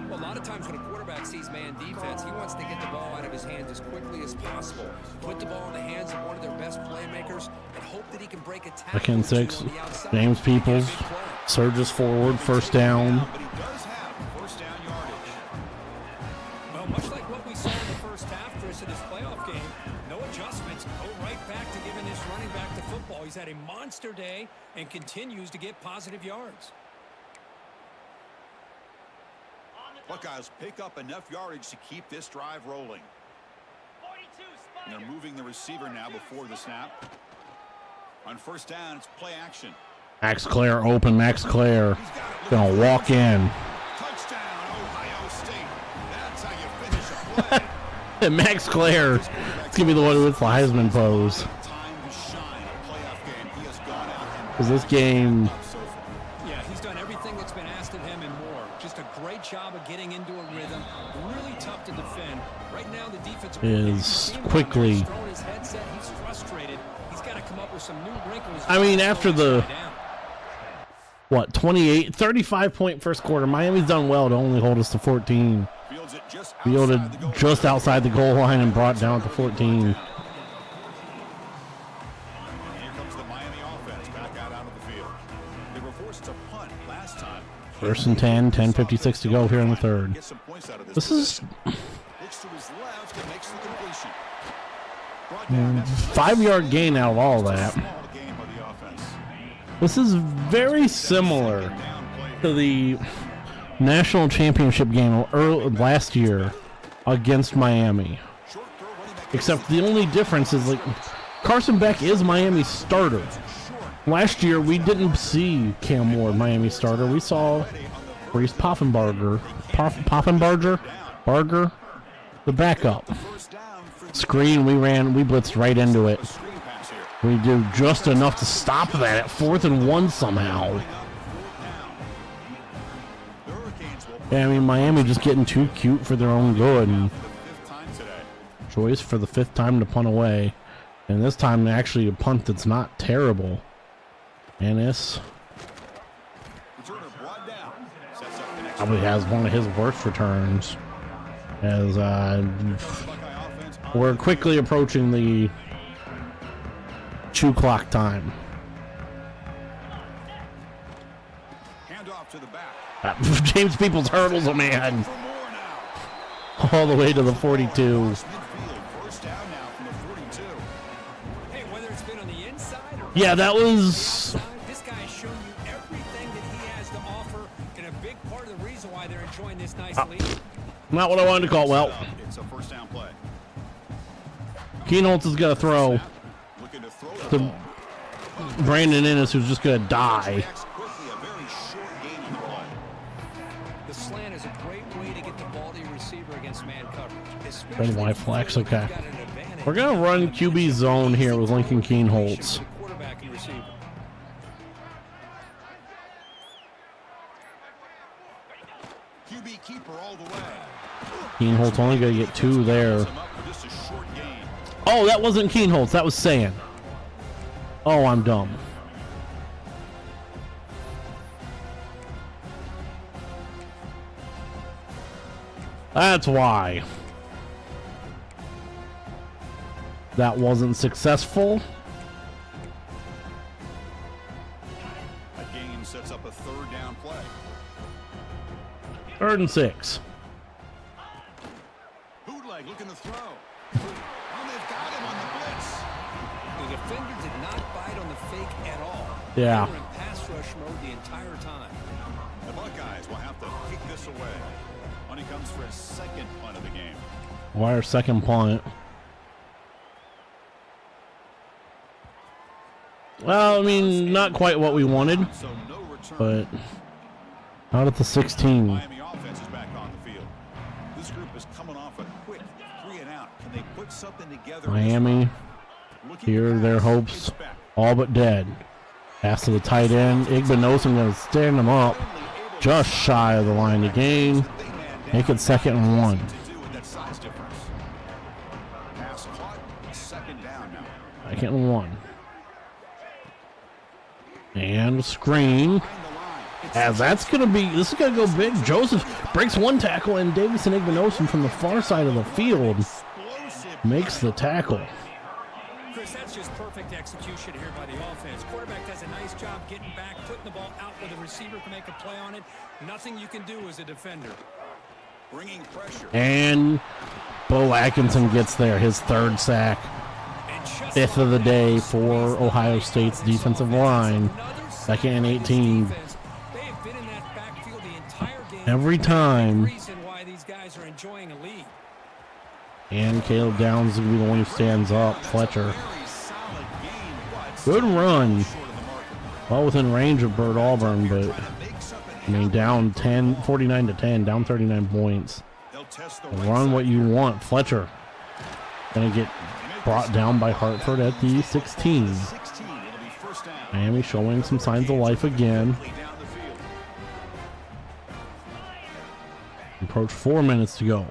Well, a lot of times when a quarterback sees man defense, he wants to get the ball out of his hands as quickly as possible, put the ball in the hands of one of their best playmakers, and hope that he can break a tackle. Second and 6, on the outside. James Peoples Big play. surges forward, first down. But he does have first down yardage. Well, much like what we saw in the first half, Chris, in this playoff game, no adjustments, go right back to giving this running back the football. He's had a monster day and continues to get positive yards. Buckeyes pick up enough yardage to keep this drive rolling. And they're moving the receiver now before the snap. On first down, it's play action. Max Clare open, Max Clare gonna walk in. Touchdown, Ohio State. That's how you finish a play. And Max Clare is gonna be the one with the Heisman pose. Time to shine. A playoff game. He has gone out and Because this game so far. Yeah, he's done everything that's been asked of him and more. Just a great job of getting into a rhythm. Really tough to defend. Right now, the defense is quickly... He's throwing his headset. He's frustrated. He's got to come up with some new wrinkles. I mean, after the... Down. What, 35-point first quarter. Miami's done well to only hold us to 14. Fields it just Fielded outside the goal just line. outside the goal line and brought down to 14. Here comes the Miami offense back out onto the field. They were forced to punt last time. First and 10, 10:56 to go here in the third. Get some points out of This is looks to his left and makes the completion. Brought down at 5-yard gain out of all that. small game of the offense. This is very similar Down play here. to the national championship game last year against Miami. Short throw, running back Except the only difference is, like, Carson Beck is Miami's starter. Last year, we didn't see Cam Ward, Miami's starter. We saw Reese Poffenbarger, Barger, the backup. first down for the Screen, we blitzed right into it. screen pass here. We do just enough to stop that at 4th and 1 somehow. The Hurricanes will Yeah, I mean, Miami just getting too cute for their own good. And for the 5th time today. choice for the 5th time to punt away. And this time, actually, a punt that's not terrible. Ennis Returner brought down. Sets up the next probably has one of his worst returns. As Buckeye offense on we're quickly approaching the 2 clock time. handoff to the back. James Peoples hurdles a man For more now. all the way to the 42. Midfield, first down now from the 42. Hey, whether it's been on the inside or Yeah, that was... outside, this guy has shown you everything that he has to offer, and a big part of the reason why they're enjoying this nice lead. Not what I wanted to call. Well, It's a first down play. Keenholz is going to throw Looking to throw the to ball. Brandon Ennis, who's just going to die. Reacts quickly, a very short gain on the play. The slant is a great way to get the ball to your receiver against man coverage. Red, white flex, Especially if okay. you've got an advantage. We're going to run QB zone here with Lincoln Keenholz. The quarterback and receiver. QB keeper all the way. Keenholz only going to get 2 there. Him up for just a short gain. Oh, that wasn't Keenholz. That was Sand. Oh, I'm dumb. That's why. That wasn't successful. A gain sets up a third down play. 3rd and 6. Bootleg looking to throw. Oh, they've got him on the blitz. defender did not bite on the fake at all. Yeah. They were in pass rush mode the entire time. The Buckeyes will have to kick this away. When he comes for his second punt of the game. Why our second punt? Well, I mean, not quite what we wanted, So no return. but out at the 16. Miami offense is back on the field. This group is coming off a quick 3 and out. Can they put something together? Miami, here their hopes all but dead. Pass to the tight end. Igbinosun going to stand them up just shy of the line of gain. Make it 2nd and 1. Pass caught, 2nd down now. 2nd and 1. And screen. As that's going to be, this is going to go big. Joseph breaks one tackle, and Davison Igbinosun from the far side of the field makes the tackle. Chris, that's just perfect execution here by the offense. Quarterback does a nice job getting back, putting the ball out where the receiver can make a play on it. Nothing you can do as a defender. Bringing pressure. And Bo Atkinson gets there, his 3rd sack. 5th of the day for Ohio State's defensive line. 2nd and 18. Every time. And Caleb Downs will be the one who stands up. Fletcher. Good run. Well within range of Burt Auburn, but I mean down 49 to 10, down 39 points. Run what you want. Fletcher gonna get brought down by Hartford at the 16. Miami showing some signs of life again. Approach 4 minutes to go.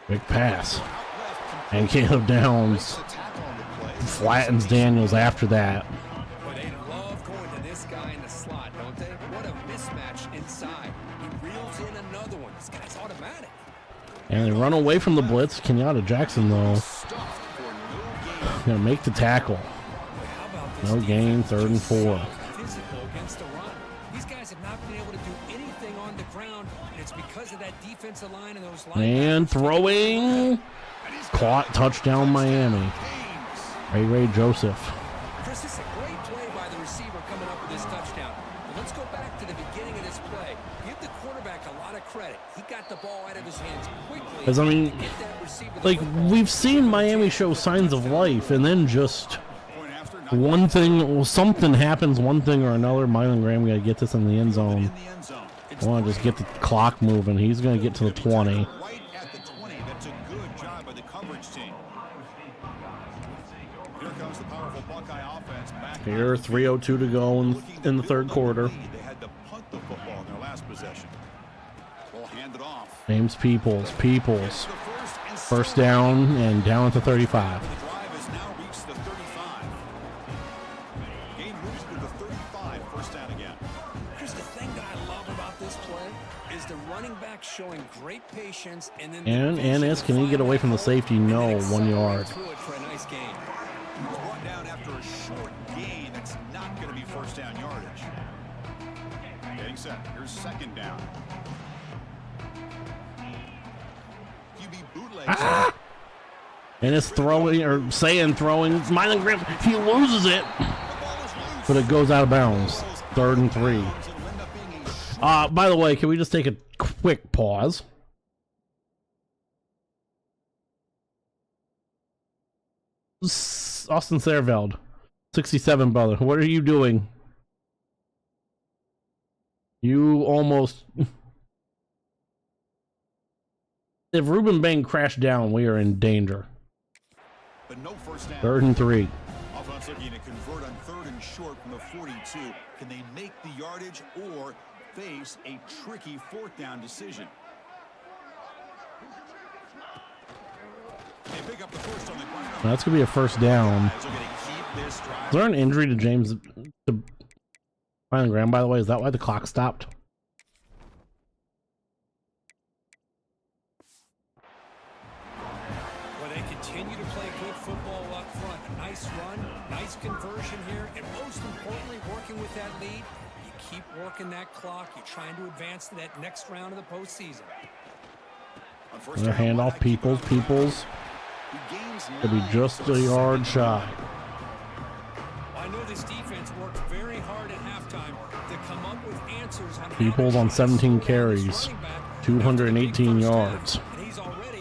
Big pass. And Caleb Downs flattens Daniels after that. But they love going to this guy in the slot, don't they? What a mismatch inside. He reels in another one. This guy's automatic. And they run away from the blitz. Kenyatta Jackson, though, gonna make the tackle. No gain, 3rd and 4. Physical against the run. These guys have not been able to do anything on the ground, and it's because of that defensive line and those linebackers. And throwing. Caught, touchdown Miami. Ray Joseph. Chris, this is a great play by the receiver coming up with this touchdown. But let's go back to the beginning of this play. Give the quarterback a lot of credit. He got the ball out of his hands quickly. Because, I mean, like, we've seen Miami show signs of life, and then just one thing, well, something happens, one thing or another. Mylan Graham got to get this in the end zone. I want to just get the clock moving. He's going to get to the 20. Right at the 20. That's a good job by the coverage team. Here comes the powerful Buckeye offense back. Here, 3:02 to go in the 3rd quarter. They had to punt the football in their last possession. We'll hand it off. James Peoples. 1st down and down at the 35. The drive has now reached the 35. Game moves to the 35. 1st down again. Chris, the thing that I love about this play is the running back showing great patience, and then And Ennis, can he get away from the safety? No, 1 yard. through it for a nice gain. Brought down after a short gain. That's not going to be 1st down yardage. Getting set. Here's 2nd down. QB bootleg. Ennis throwing, or saying throwing. Mylan Graham, he loses it. But it goes out of bounds. 3rd and 3. By the way, can we just take a quick pause? Austin Serveld, 67, brother. What are you doing? You almost... If Ruben Bain crashed down, we are in danger. But no 1st down. 3rd and 3. Offense looking to convert on 3rd and short from the 42. Can they make the yardage or face a tricky 4th down decision? They pick up the first on the ground. That's going to be a 1st down. Is there an injury to James to Mylan Graham, by the way? Is that why the clock stopped? Well, they continue to play good football up front. A nice run, nice conversion here, and most importantly, working with that lead. You keep working that clock. You're trying to advance to that next round of the postseason. Their handoff, Peoples. Could be just a yard shy. answers on Peoples on 17 carries, 218 yards.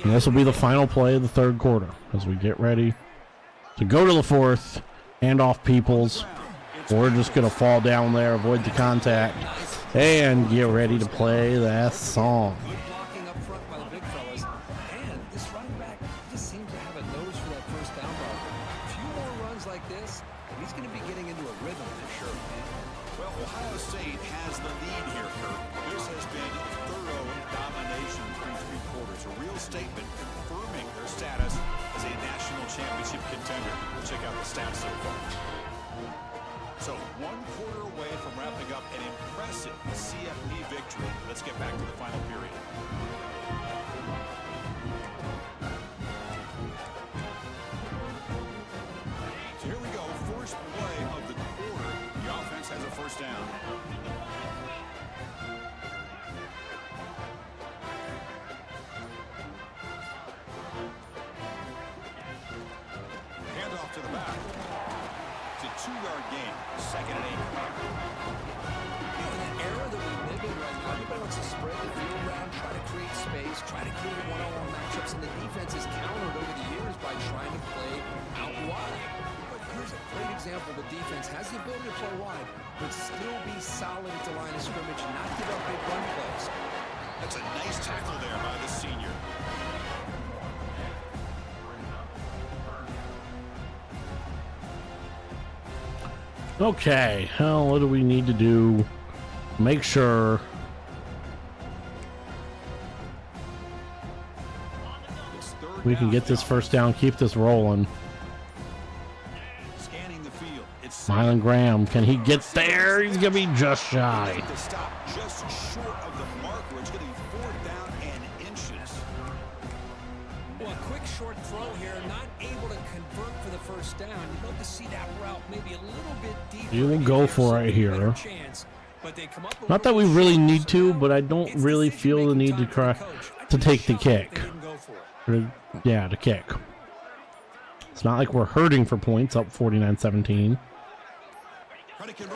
And this will be the final play of the third quarter as we get ready to go to the fourth, hand off Peoples. We're just going to fall down there, avoid the contact, and get ready to play that song. Good blocking up front by the big fellas. And this running back just seems to have a nose for that first down marker. A few more runs like this, and he's going to be getting into a rhythm for sure. Well, Ohio State has the lead here, Kirk. This has been thorough domination through 3 quarters. A real statement confirming their status as a national championship contender. We'll check out the stats so far. So 1 quarter away from wrapping up an impressive CFP victory. Let's get back to the final period. So here we go. First play of the quarter. The offense has a first down. Handoff to the back. It's a 2-yard gain. 2nd and 8. In the era that we live in right now, everybody wants to spread the field around, try to create space, try to create one-on-one matchups, and the defense is countered over the years by trying to play out wide. But here's a great example. The defense has the ability to play wide, but still be solid at the line of scrimmage, not give up big run plays. That's a nice tackle there by the senior. Okay, well, what do we need to do? Make sure we can get this first down, keep this rolling. Scanning the field. It's Mylan Graham, can he get there? He's gonna be just shy. to stop just short of the marker. It's going to be 4th down and inches. Well, a quick short throw here, not able to convert for the first down. You'd love to see that route maybe a little bit deeper. You will go for it here. Not that we really need to, but I don't really feel the need to try to take the kick. Yeah, the kick. It's not like we're hurting for points, up 49-17.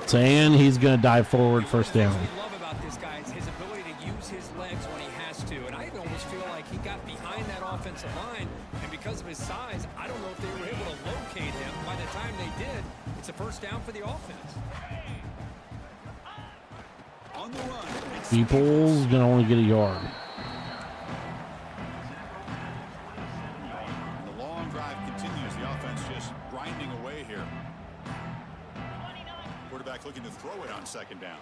Saying he's going to dive forward, first down. What I love about this guy is his ability to use his legs when he has to. And I even almost feel like he got behind that offensive line, and because of his size, I don't know if they were able to locate him. By the time they did, it's a first down for the offense. On the run. Peoples going to only get a yard. The long drive continues. The offense just grinding away here. Quarterback looking to throw it on 2nd down.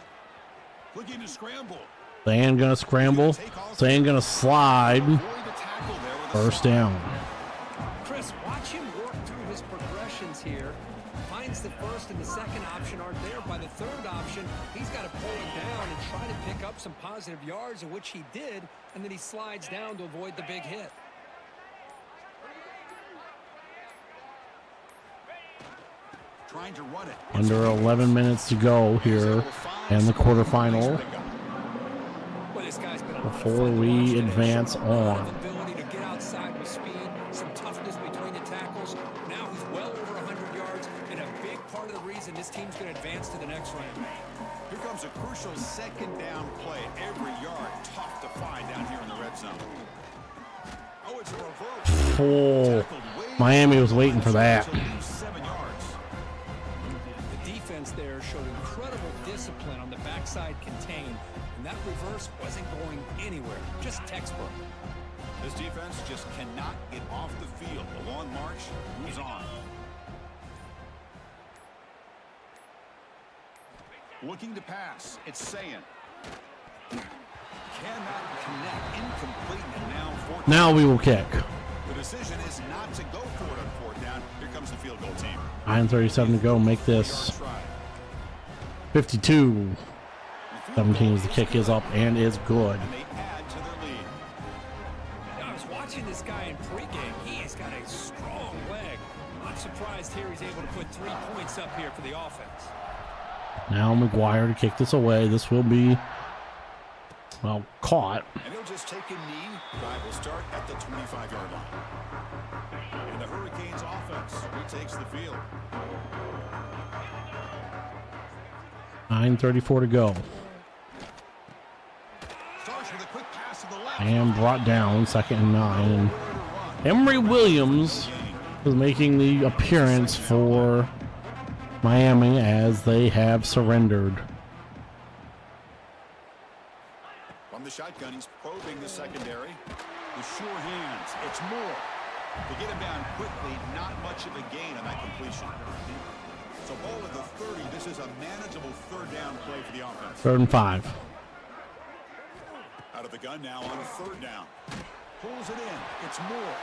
Looking to scramble. Saying going to scramble. Saying going to slide. Avoid the tackle there with a First slide. down. Chris, watch him work through his progressions here. Finds the first and the second option aren't there. By the third option, he's got to pull it down and try to pick up some positive yards, of which he did, and then he slides down to avoid the big hit. Trying to run it. Under 11 minutes to go here in the quarterfinal Well, this guy's been before we advance on. ability to get outside with speed, some toughness between the tackles. Now he's well over 100 yards, and a big part of the reason this team's going to advance to the next round. Here comes a crucial 2nd down play. Every yard tough to find down here in the red zone. Oh, it's a reverse. Oh, Miami was waiting for that. 7 yards. The defense there showed incredible discipline on the backside contain, and that reverse wasn't going anywhere, just textbook. This defense just cannot get off the field. The long march moves on. Looking to pass. It's Sayan. Cannot connect. Incomplete. And now 4th down. Now we will kick. The decision is not to go for it on 4th down. Here comes the field goal team. 9:37 to go. Make this 52-17 as the kick is up and is good. And they add to their lead. I was watching this guy in pregame. He has got a strong leg. Not surprised here he's able to put 3 points up here for the offense. Now McGuire to kick this away. This will be, well, caught. And he'll just take a knee. Drive will start at the 25-yard line. And the Hurricanes offense retakes the field. 9:34 to go. And brought down, 2nd and 9. And Emory Williams is making the appearance for Miami as they have surrendered. From the shotgun, he's probing the secondary. With sure hands, it's Moore. To get him down quickly, not much of a gain on that completion. So ball at the 30. This is a manageable 3rd down play for the offense. 3rd and 5. Out of the gun now on 3rd down. Pulls it in. It's Moore.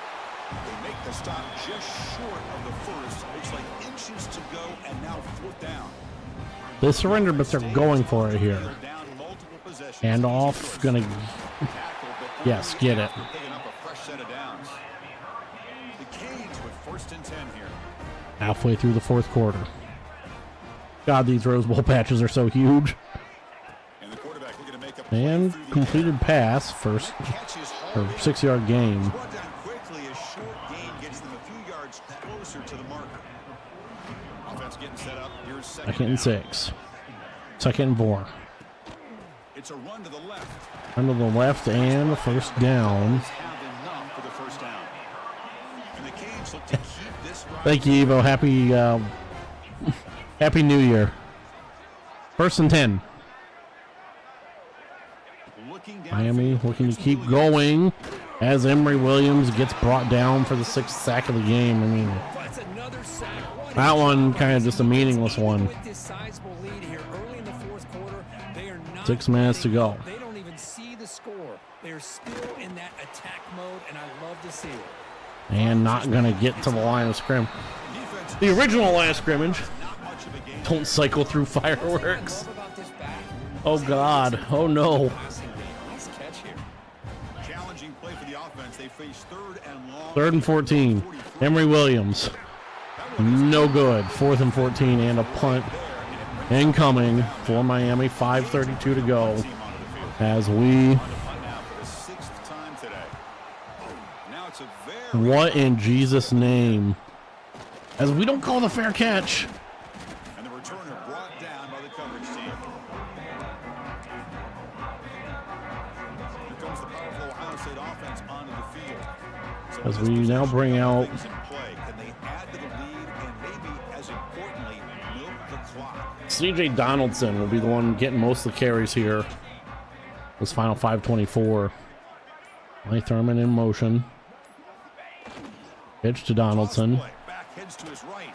They make the stop just short of the first. Looks like inches to go, and now 4th down. They surrendered, but they're going for it here. Hand off, gonna, yes, get it. Picking up a fresh set of downs. The Canes with 1st and 10 here. Halfway through the 4th quarter. God, these Rose Bowl patches are so huge. And the quarterback looking to make a And completed pass, first, or 6-yard gain. Brought down quickly. A short gain gets them a few yards closer to the marker. Offense getting set up. Here's 2nd and 6. 2nd and 4. It's a run to the left. Run to the left and the 1st down. Have enough for the 1st down. And the Canes look to keep this drive. Thank you, Evo. Happy New Year. 1st and 10. Miami looking to keep going as Emory Williams gets brought down for the 6th sack of the game. I mean, that one kind of just a meaningless one. 6 minutes to go. They don't even see the score. They're still in that attack mode, and I love to see it. And not going to get to the line of scrimmage. The original line of scrimmage. Don't cycle through fireworks. Oh, God. Oh, no. Challenging play for the offense. They face 3rd and long. 3rd and 14. Emory Williams. No good. 4th and 14 and a punt incoming for Miami. 5:32 to go as we... What in Jesus' name? As we don't call the fair catch. And the returner brought down by the coverage team. Here comes the powerful Ohio State offense onto the field. So As we now bring out... Can they add to the lead and maybe, as importantly, milk the clock? C.J. Donaldson will be the one getting most of the carries here. This final 5:24. Clay Thurman in motion. Pitch to Donaldson. Back heads to his right.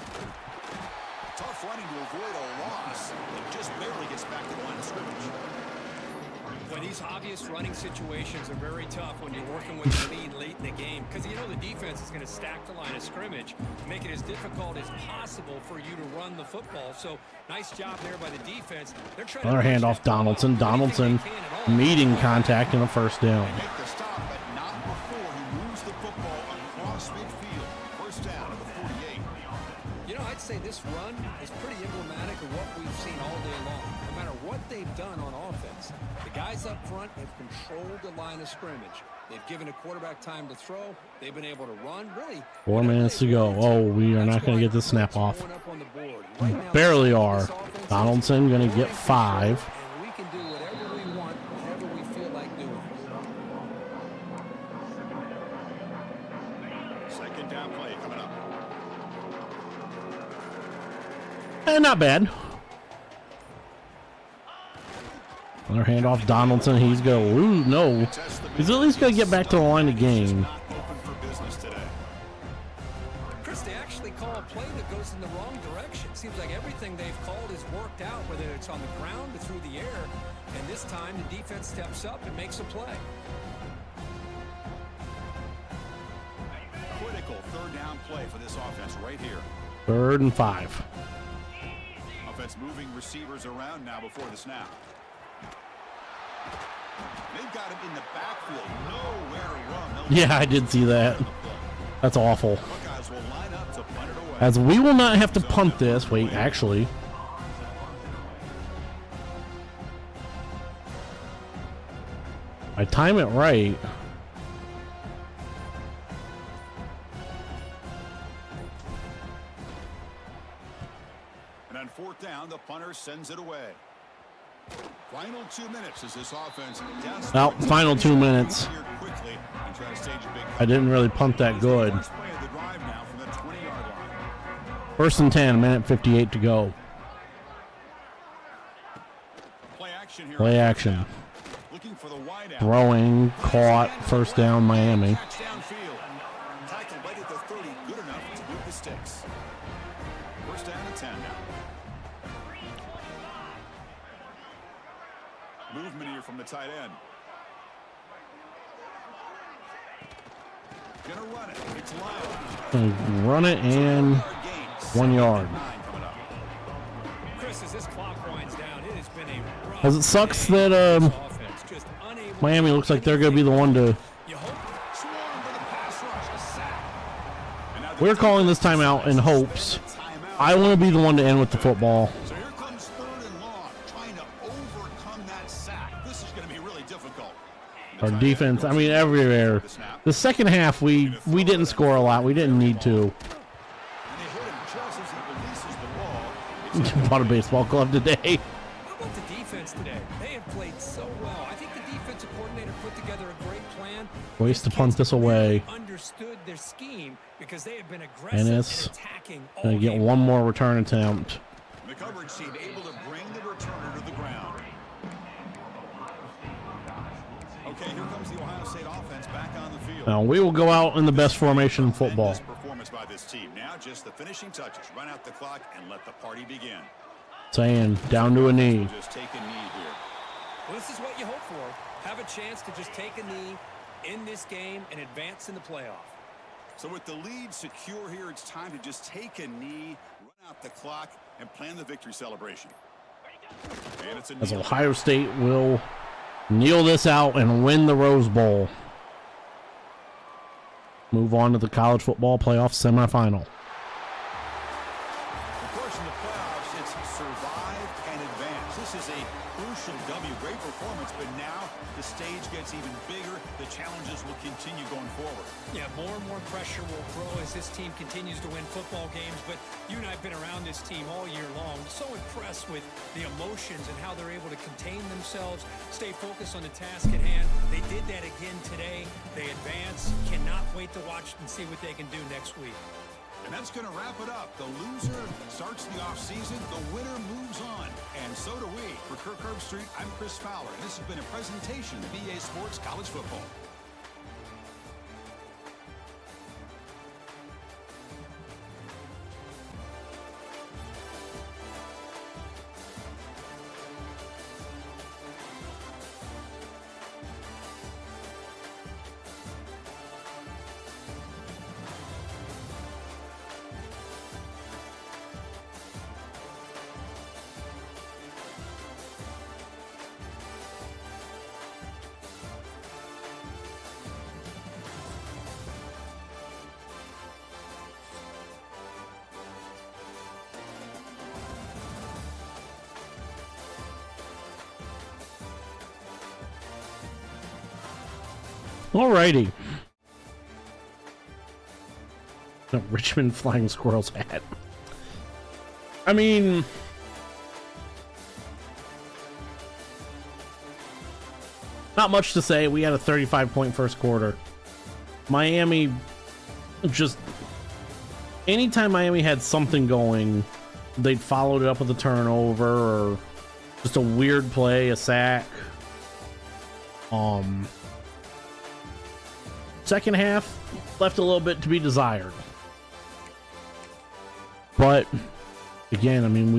Tough running to avoid a loss. It just barely gets back to the line of scrimmage. When these obvious running situations are very tough when you're working with the lead late in the game, because you know the defense is going to stack the line of scrimmage, make it as difficult as possible for you to run the football. So nice job there by the defense. They're trying Another handoff, Donaldson. Donaldson meeting contact in a 1st down. Make the stop, but not before he moves the football across midfield. 1st down at the 48. You know, I'd say this run is pretty emblematic of what we've seen all day long. No matter what they've done on offense, the guys up front have controlled the line of scrimmage. They've given a quarterback time to throw. They've been able to run. Really, 4 minutes to go. Oh, we are not going to get the snap off. Barely are. Donaldson going to get 5. And we can do whatever we want, whenever we feel like doing it. 2nd down play coming up. Not bad. Another handoff, Donaldson. He's going to lose. No. He's at least going to get back to the line of game. Chris, they actually call a play that goes in the wrong direction. Seems like everything they've called is worked out, whether it's on the ground or through the air. And this time, the defense steps up and makes a play. Critical 3rd down play for this offense right here. 3rd and 5. Offense moving receivers around now before the snap. They've got him in the backfield. Nowhere to run. Yeah, I did see that. That's awful. Buckeyes will line up to punt it away. As we will not have to punt this. Wait, actually. I time it right. And on 4th down, the punter sends it away. Final 2 minutes as this offense Well, final 2 minutes. I didn't really punt that good. First and 10, a minute 58 to go. Play action. Throwing, caught, first down, Miami. Tackled right at the 30, good enough to move the sticks. First down and 10 now. Movement here from the tight end. Gonna run it. It's loud. Run it and 1 yard. Chris, as this clock winds down, it has been a rough As it sucks day that for this offense, just unable Miami to looks like they're going to be the one to... You hope Swarmed by the pass rush, a sack. And now the We're calling this timeout in hopes. I want to be the one to end with the football. So here comes 3rd and long, trying to overcome that sack. This is going to be really difficult. Our defense, I mean, everywhere. The second half, we didn't score a lot. We didn't need to. And they hit him just as he releases the ball. Bought a baseball glove today. How about the defense today? They have played so well. I think the defensive coordinator put together a great plan. Ways to punt this away. Understood their scheme because they have been aggressive And and it's attacking all going to get game. one more return attempt. The coverage team able to bring the returner to the ground. Okay, here comes the Ohio State offense back on the field. Now, we will go out in the best formation in football. Tremendous performance by this team. Now just the finishing touches. Run out the clock and let the party begin. Saying down to a knee. Just take a knee here. Well, this is what you hope for. Have a chance to just take a knee in this game and advance in the playoff. So with the lead secure here, it's time to just take a knee, run out the clock, and plan the victory celebration. And it's a As kneel. Ohio State will kneel this out and win the Rose Bowl. Move on to the college football playoff semifinal. Of course, in the playoffs, it's survive and advance. This is a crucial W. Great performance, but now the stage gets even bigger. The challenges will continue going forward. Yeah, more and more pressure will grow as this team continues to win football games, but you and I have been around this team all year long. So impressed with the emotions and how they're able to contain themselves, stay focused on the task at hand. They did that again today. They advance. Cannot wait to watch and see what they can do next week. And that's going to wrap it up. The loser starts the offseason. The winner moves on. And so do we. For Kirk Herbstreit, I'm Chris Fowler. And this has been a presentation of BA Sports College Football. Alrighty. No, Richmond Flying Squirrels hat. I mean, not much to say. We had a 35-point first quarter. Miami just... Anytime Miami had something going, they'd followed it up with a turnover or just a weird play, a sack. Second half left a little bit to be desired. But again, I mean,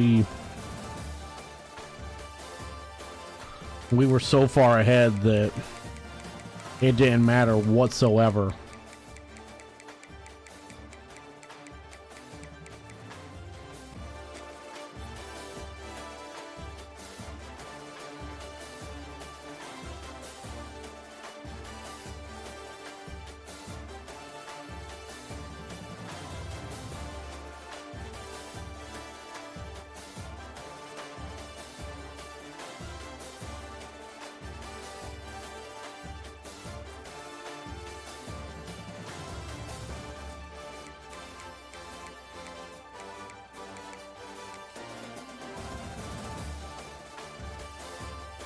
we were so far ahead that it didn't matter whatsoever.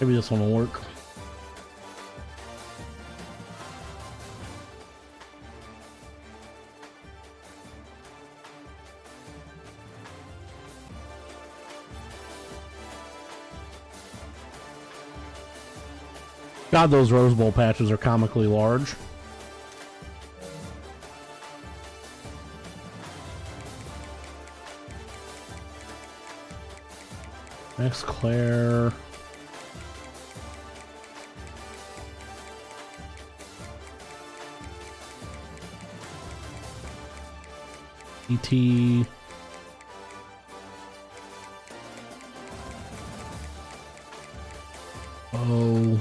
Maybe this one will work. God, those Rose Bowl patches are comically large. Next, Claire. ET. Oh.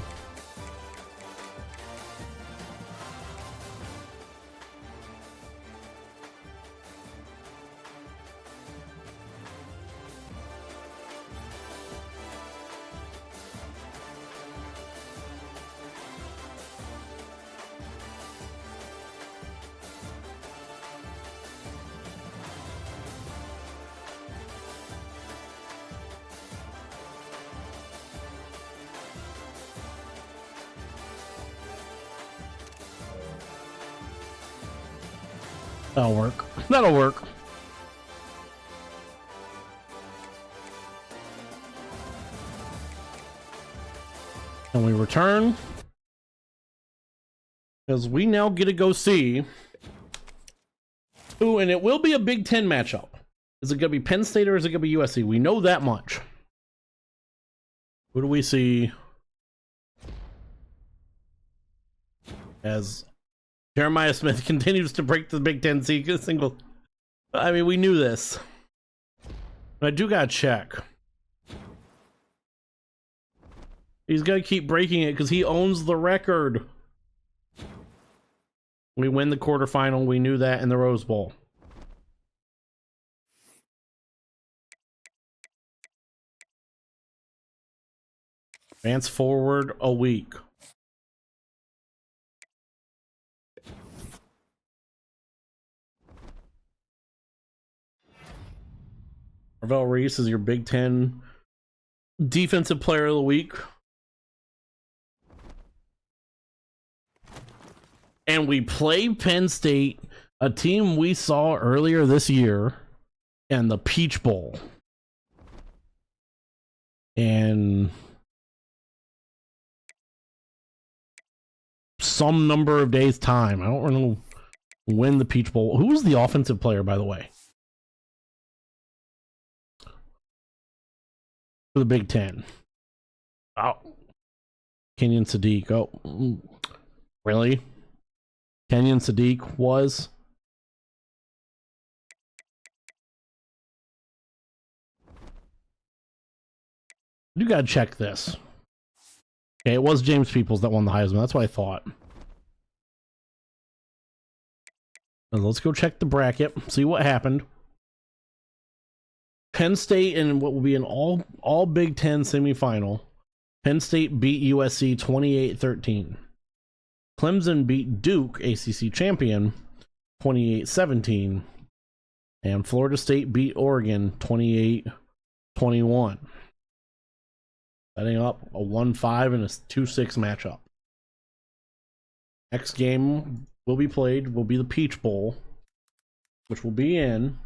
That'll work. That'll work. And we return. Because we now get to go see. Ooh, and it will be a Big Ten matchup. Is it going to be Penn State or is it going to be USC? We know that much. Who do we see as Jeremiah Smith continues to break the Big Ten single? I mean, we knew this. But I do gotta check. He's gonna keep breaking it because he owns the record. We win the quarterfinal. We knew that in the Rose Bowl. Advance forward a week. Marvell Reese is your Big Ten Defensive Player of the Week. And we play Penn State, a team we saw earlier this year in the Peach Bowl. And some number of days' time. I don't know when the Peach Bowl. Who was the offensive player, by the way, for the Big Ten? Oh, Kenyon Sadiq. Oh, really? Kenyon Sadiq was. You gotta check this. Okay, it was James Peoples that won the Heisman. That's what I thought. And let's go check the bracket, see what happened. Penn State in what will be an all Big Ten semifinal. Penn State beat USC 28-13. Clemson beat Duke, ACC champion, 28-17. And Florida State beat Oregon 28-21. Setting up a 1-5 and a 2-6 matchup. Next game will be played will be the Peach Bowl, which will be in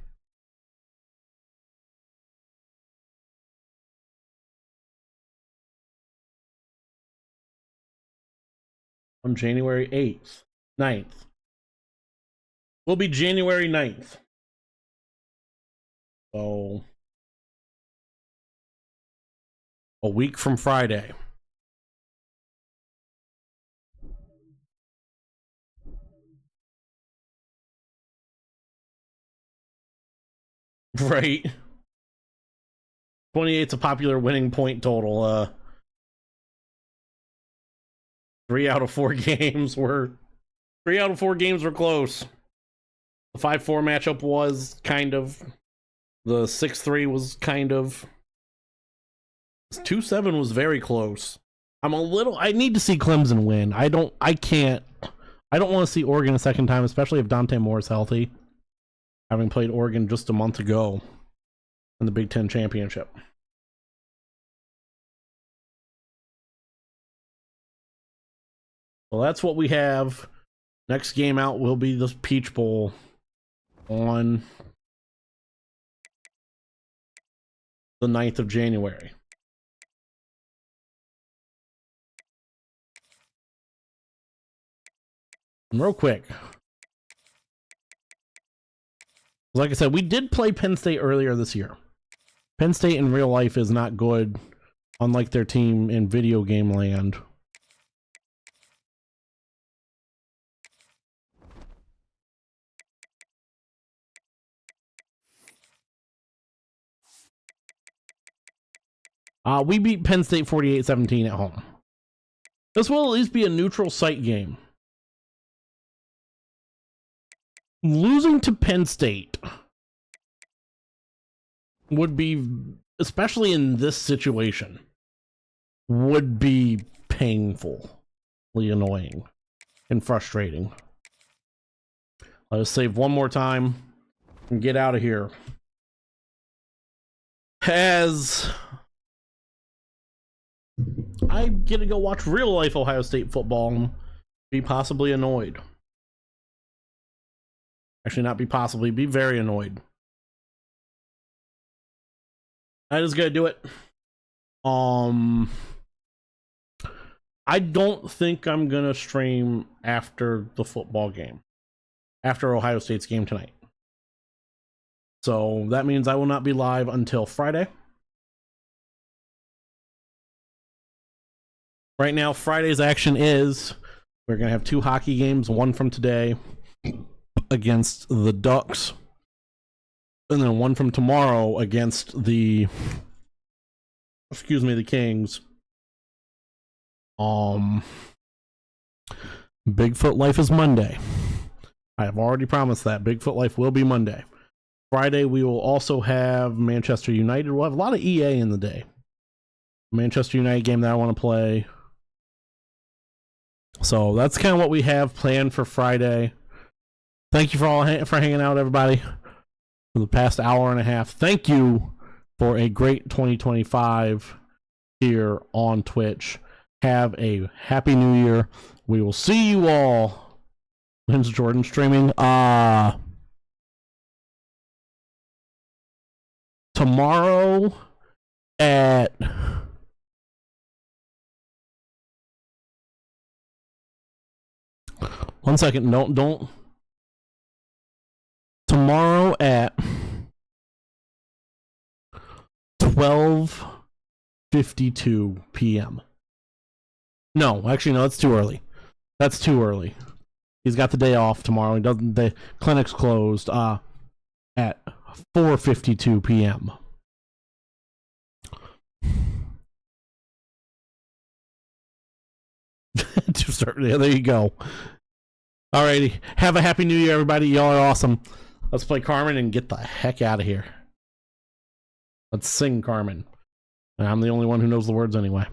on January 8th, 9th. Will be January 9th. So a week from Friday. Right. 28's a popular winning point total. 3 out of 4 games were close. The 5-4 matchup was kind of. The 6-3 was kind of. 2-7 was very close. I need to see Clemson win. I don't want to see Oregon a second time, especially if Dante Moore is healthy, having played Oregon just a month ago in the Big Ten championship. Well, that's what we have. Next game out will be the Peach Bowl on the 9th of January. And real quick, like I said, we did play Penn State earlier this year. Penn State in real life is not good, unlike their team in video game land. We beat Penn State 48-17 at home. This will at least be a neutral site game. Losing to Penn State would be, especially in this situation, would be painfully annoying and frustrating. Let us save one more time and get out of here. As I get to go watch real life Ohio State football and be possibly annoyed. Actually, not be possibly, be very annoyed. I just gotta do it. I don't think I'm gonna stream after the football game, after Ohio State's game tonight. So that means I will not be live until Friday. Right now, Friday's action is we're going to have 2 hockey games, one from today against the Ducks, and then one from tomorrow against the Kings. Bigfoot Life is Monday. I have already promised that. Bigfoot Life will be Monday. Friday, we will also have Manchester United. We'll have a lot of EA in the day. Manchester United game that I want to play. So that's kind of what we have planned for Friday. Thank you for hanging out, everybody, for the past hour and a half. Thank you for a great 2025 here on Twitch. Have a happy new year. We will see you all. When's Jordan streaming? Tomorrow at 1 second. Don't. Tomorrow at 12:52 p.m. No, actually, no. That's too early. That's too early. He's got the day off tomorrow. He doesn't. The clinic's closed. At 4:52 p.m. To start. Yeah, there you go. Alrighty. Have a happy new year, everybody. Y'all are awesome. Let's play Carmen and get the heck out of here. Let's sing Carmen. And I'm the only one who knows the words anyway.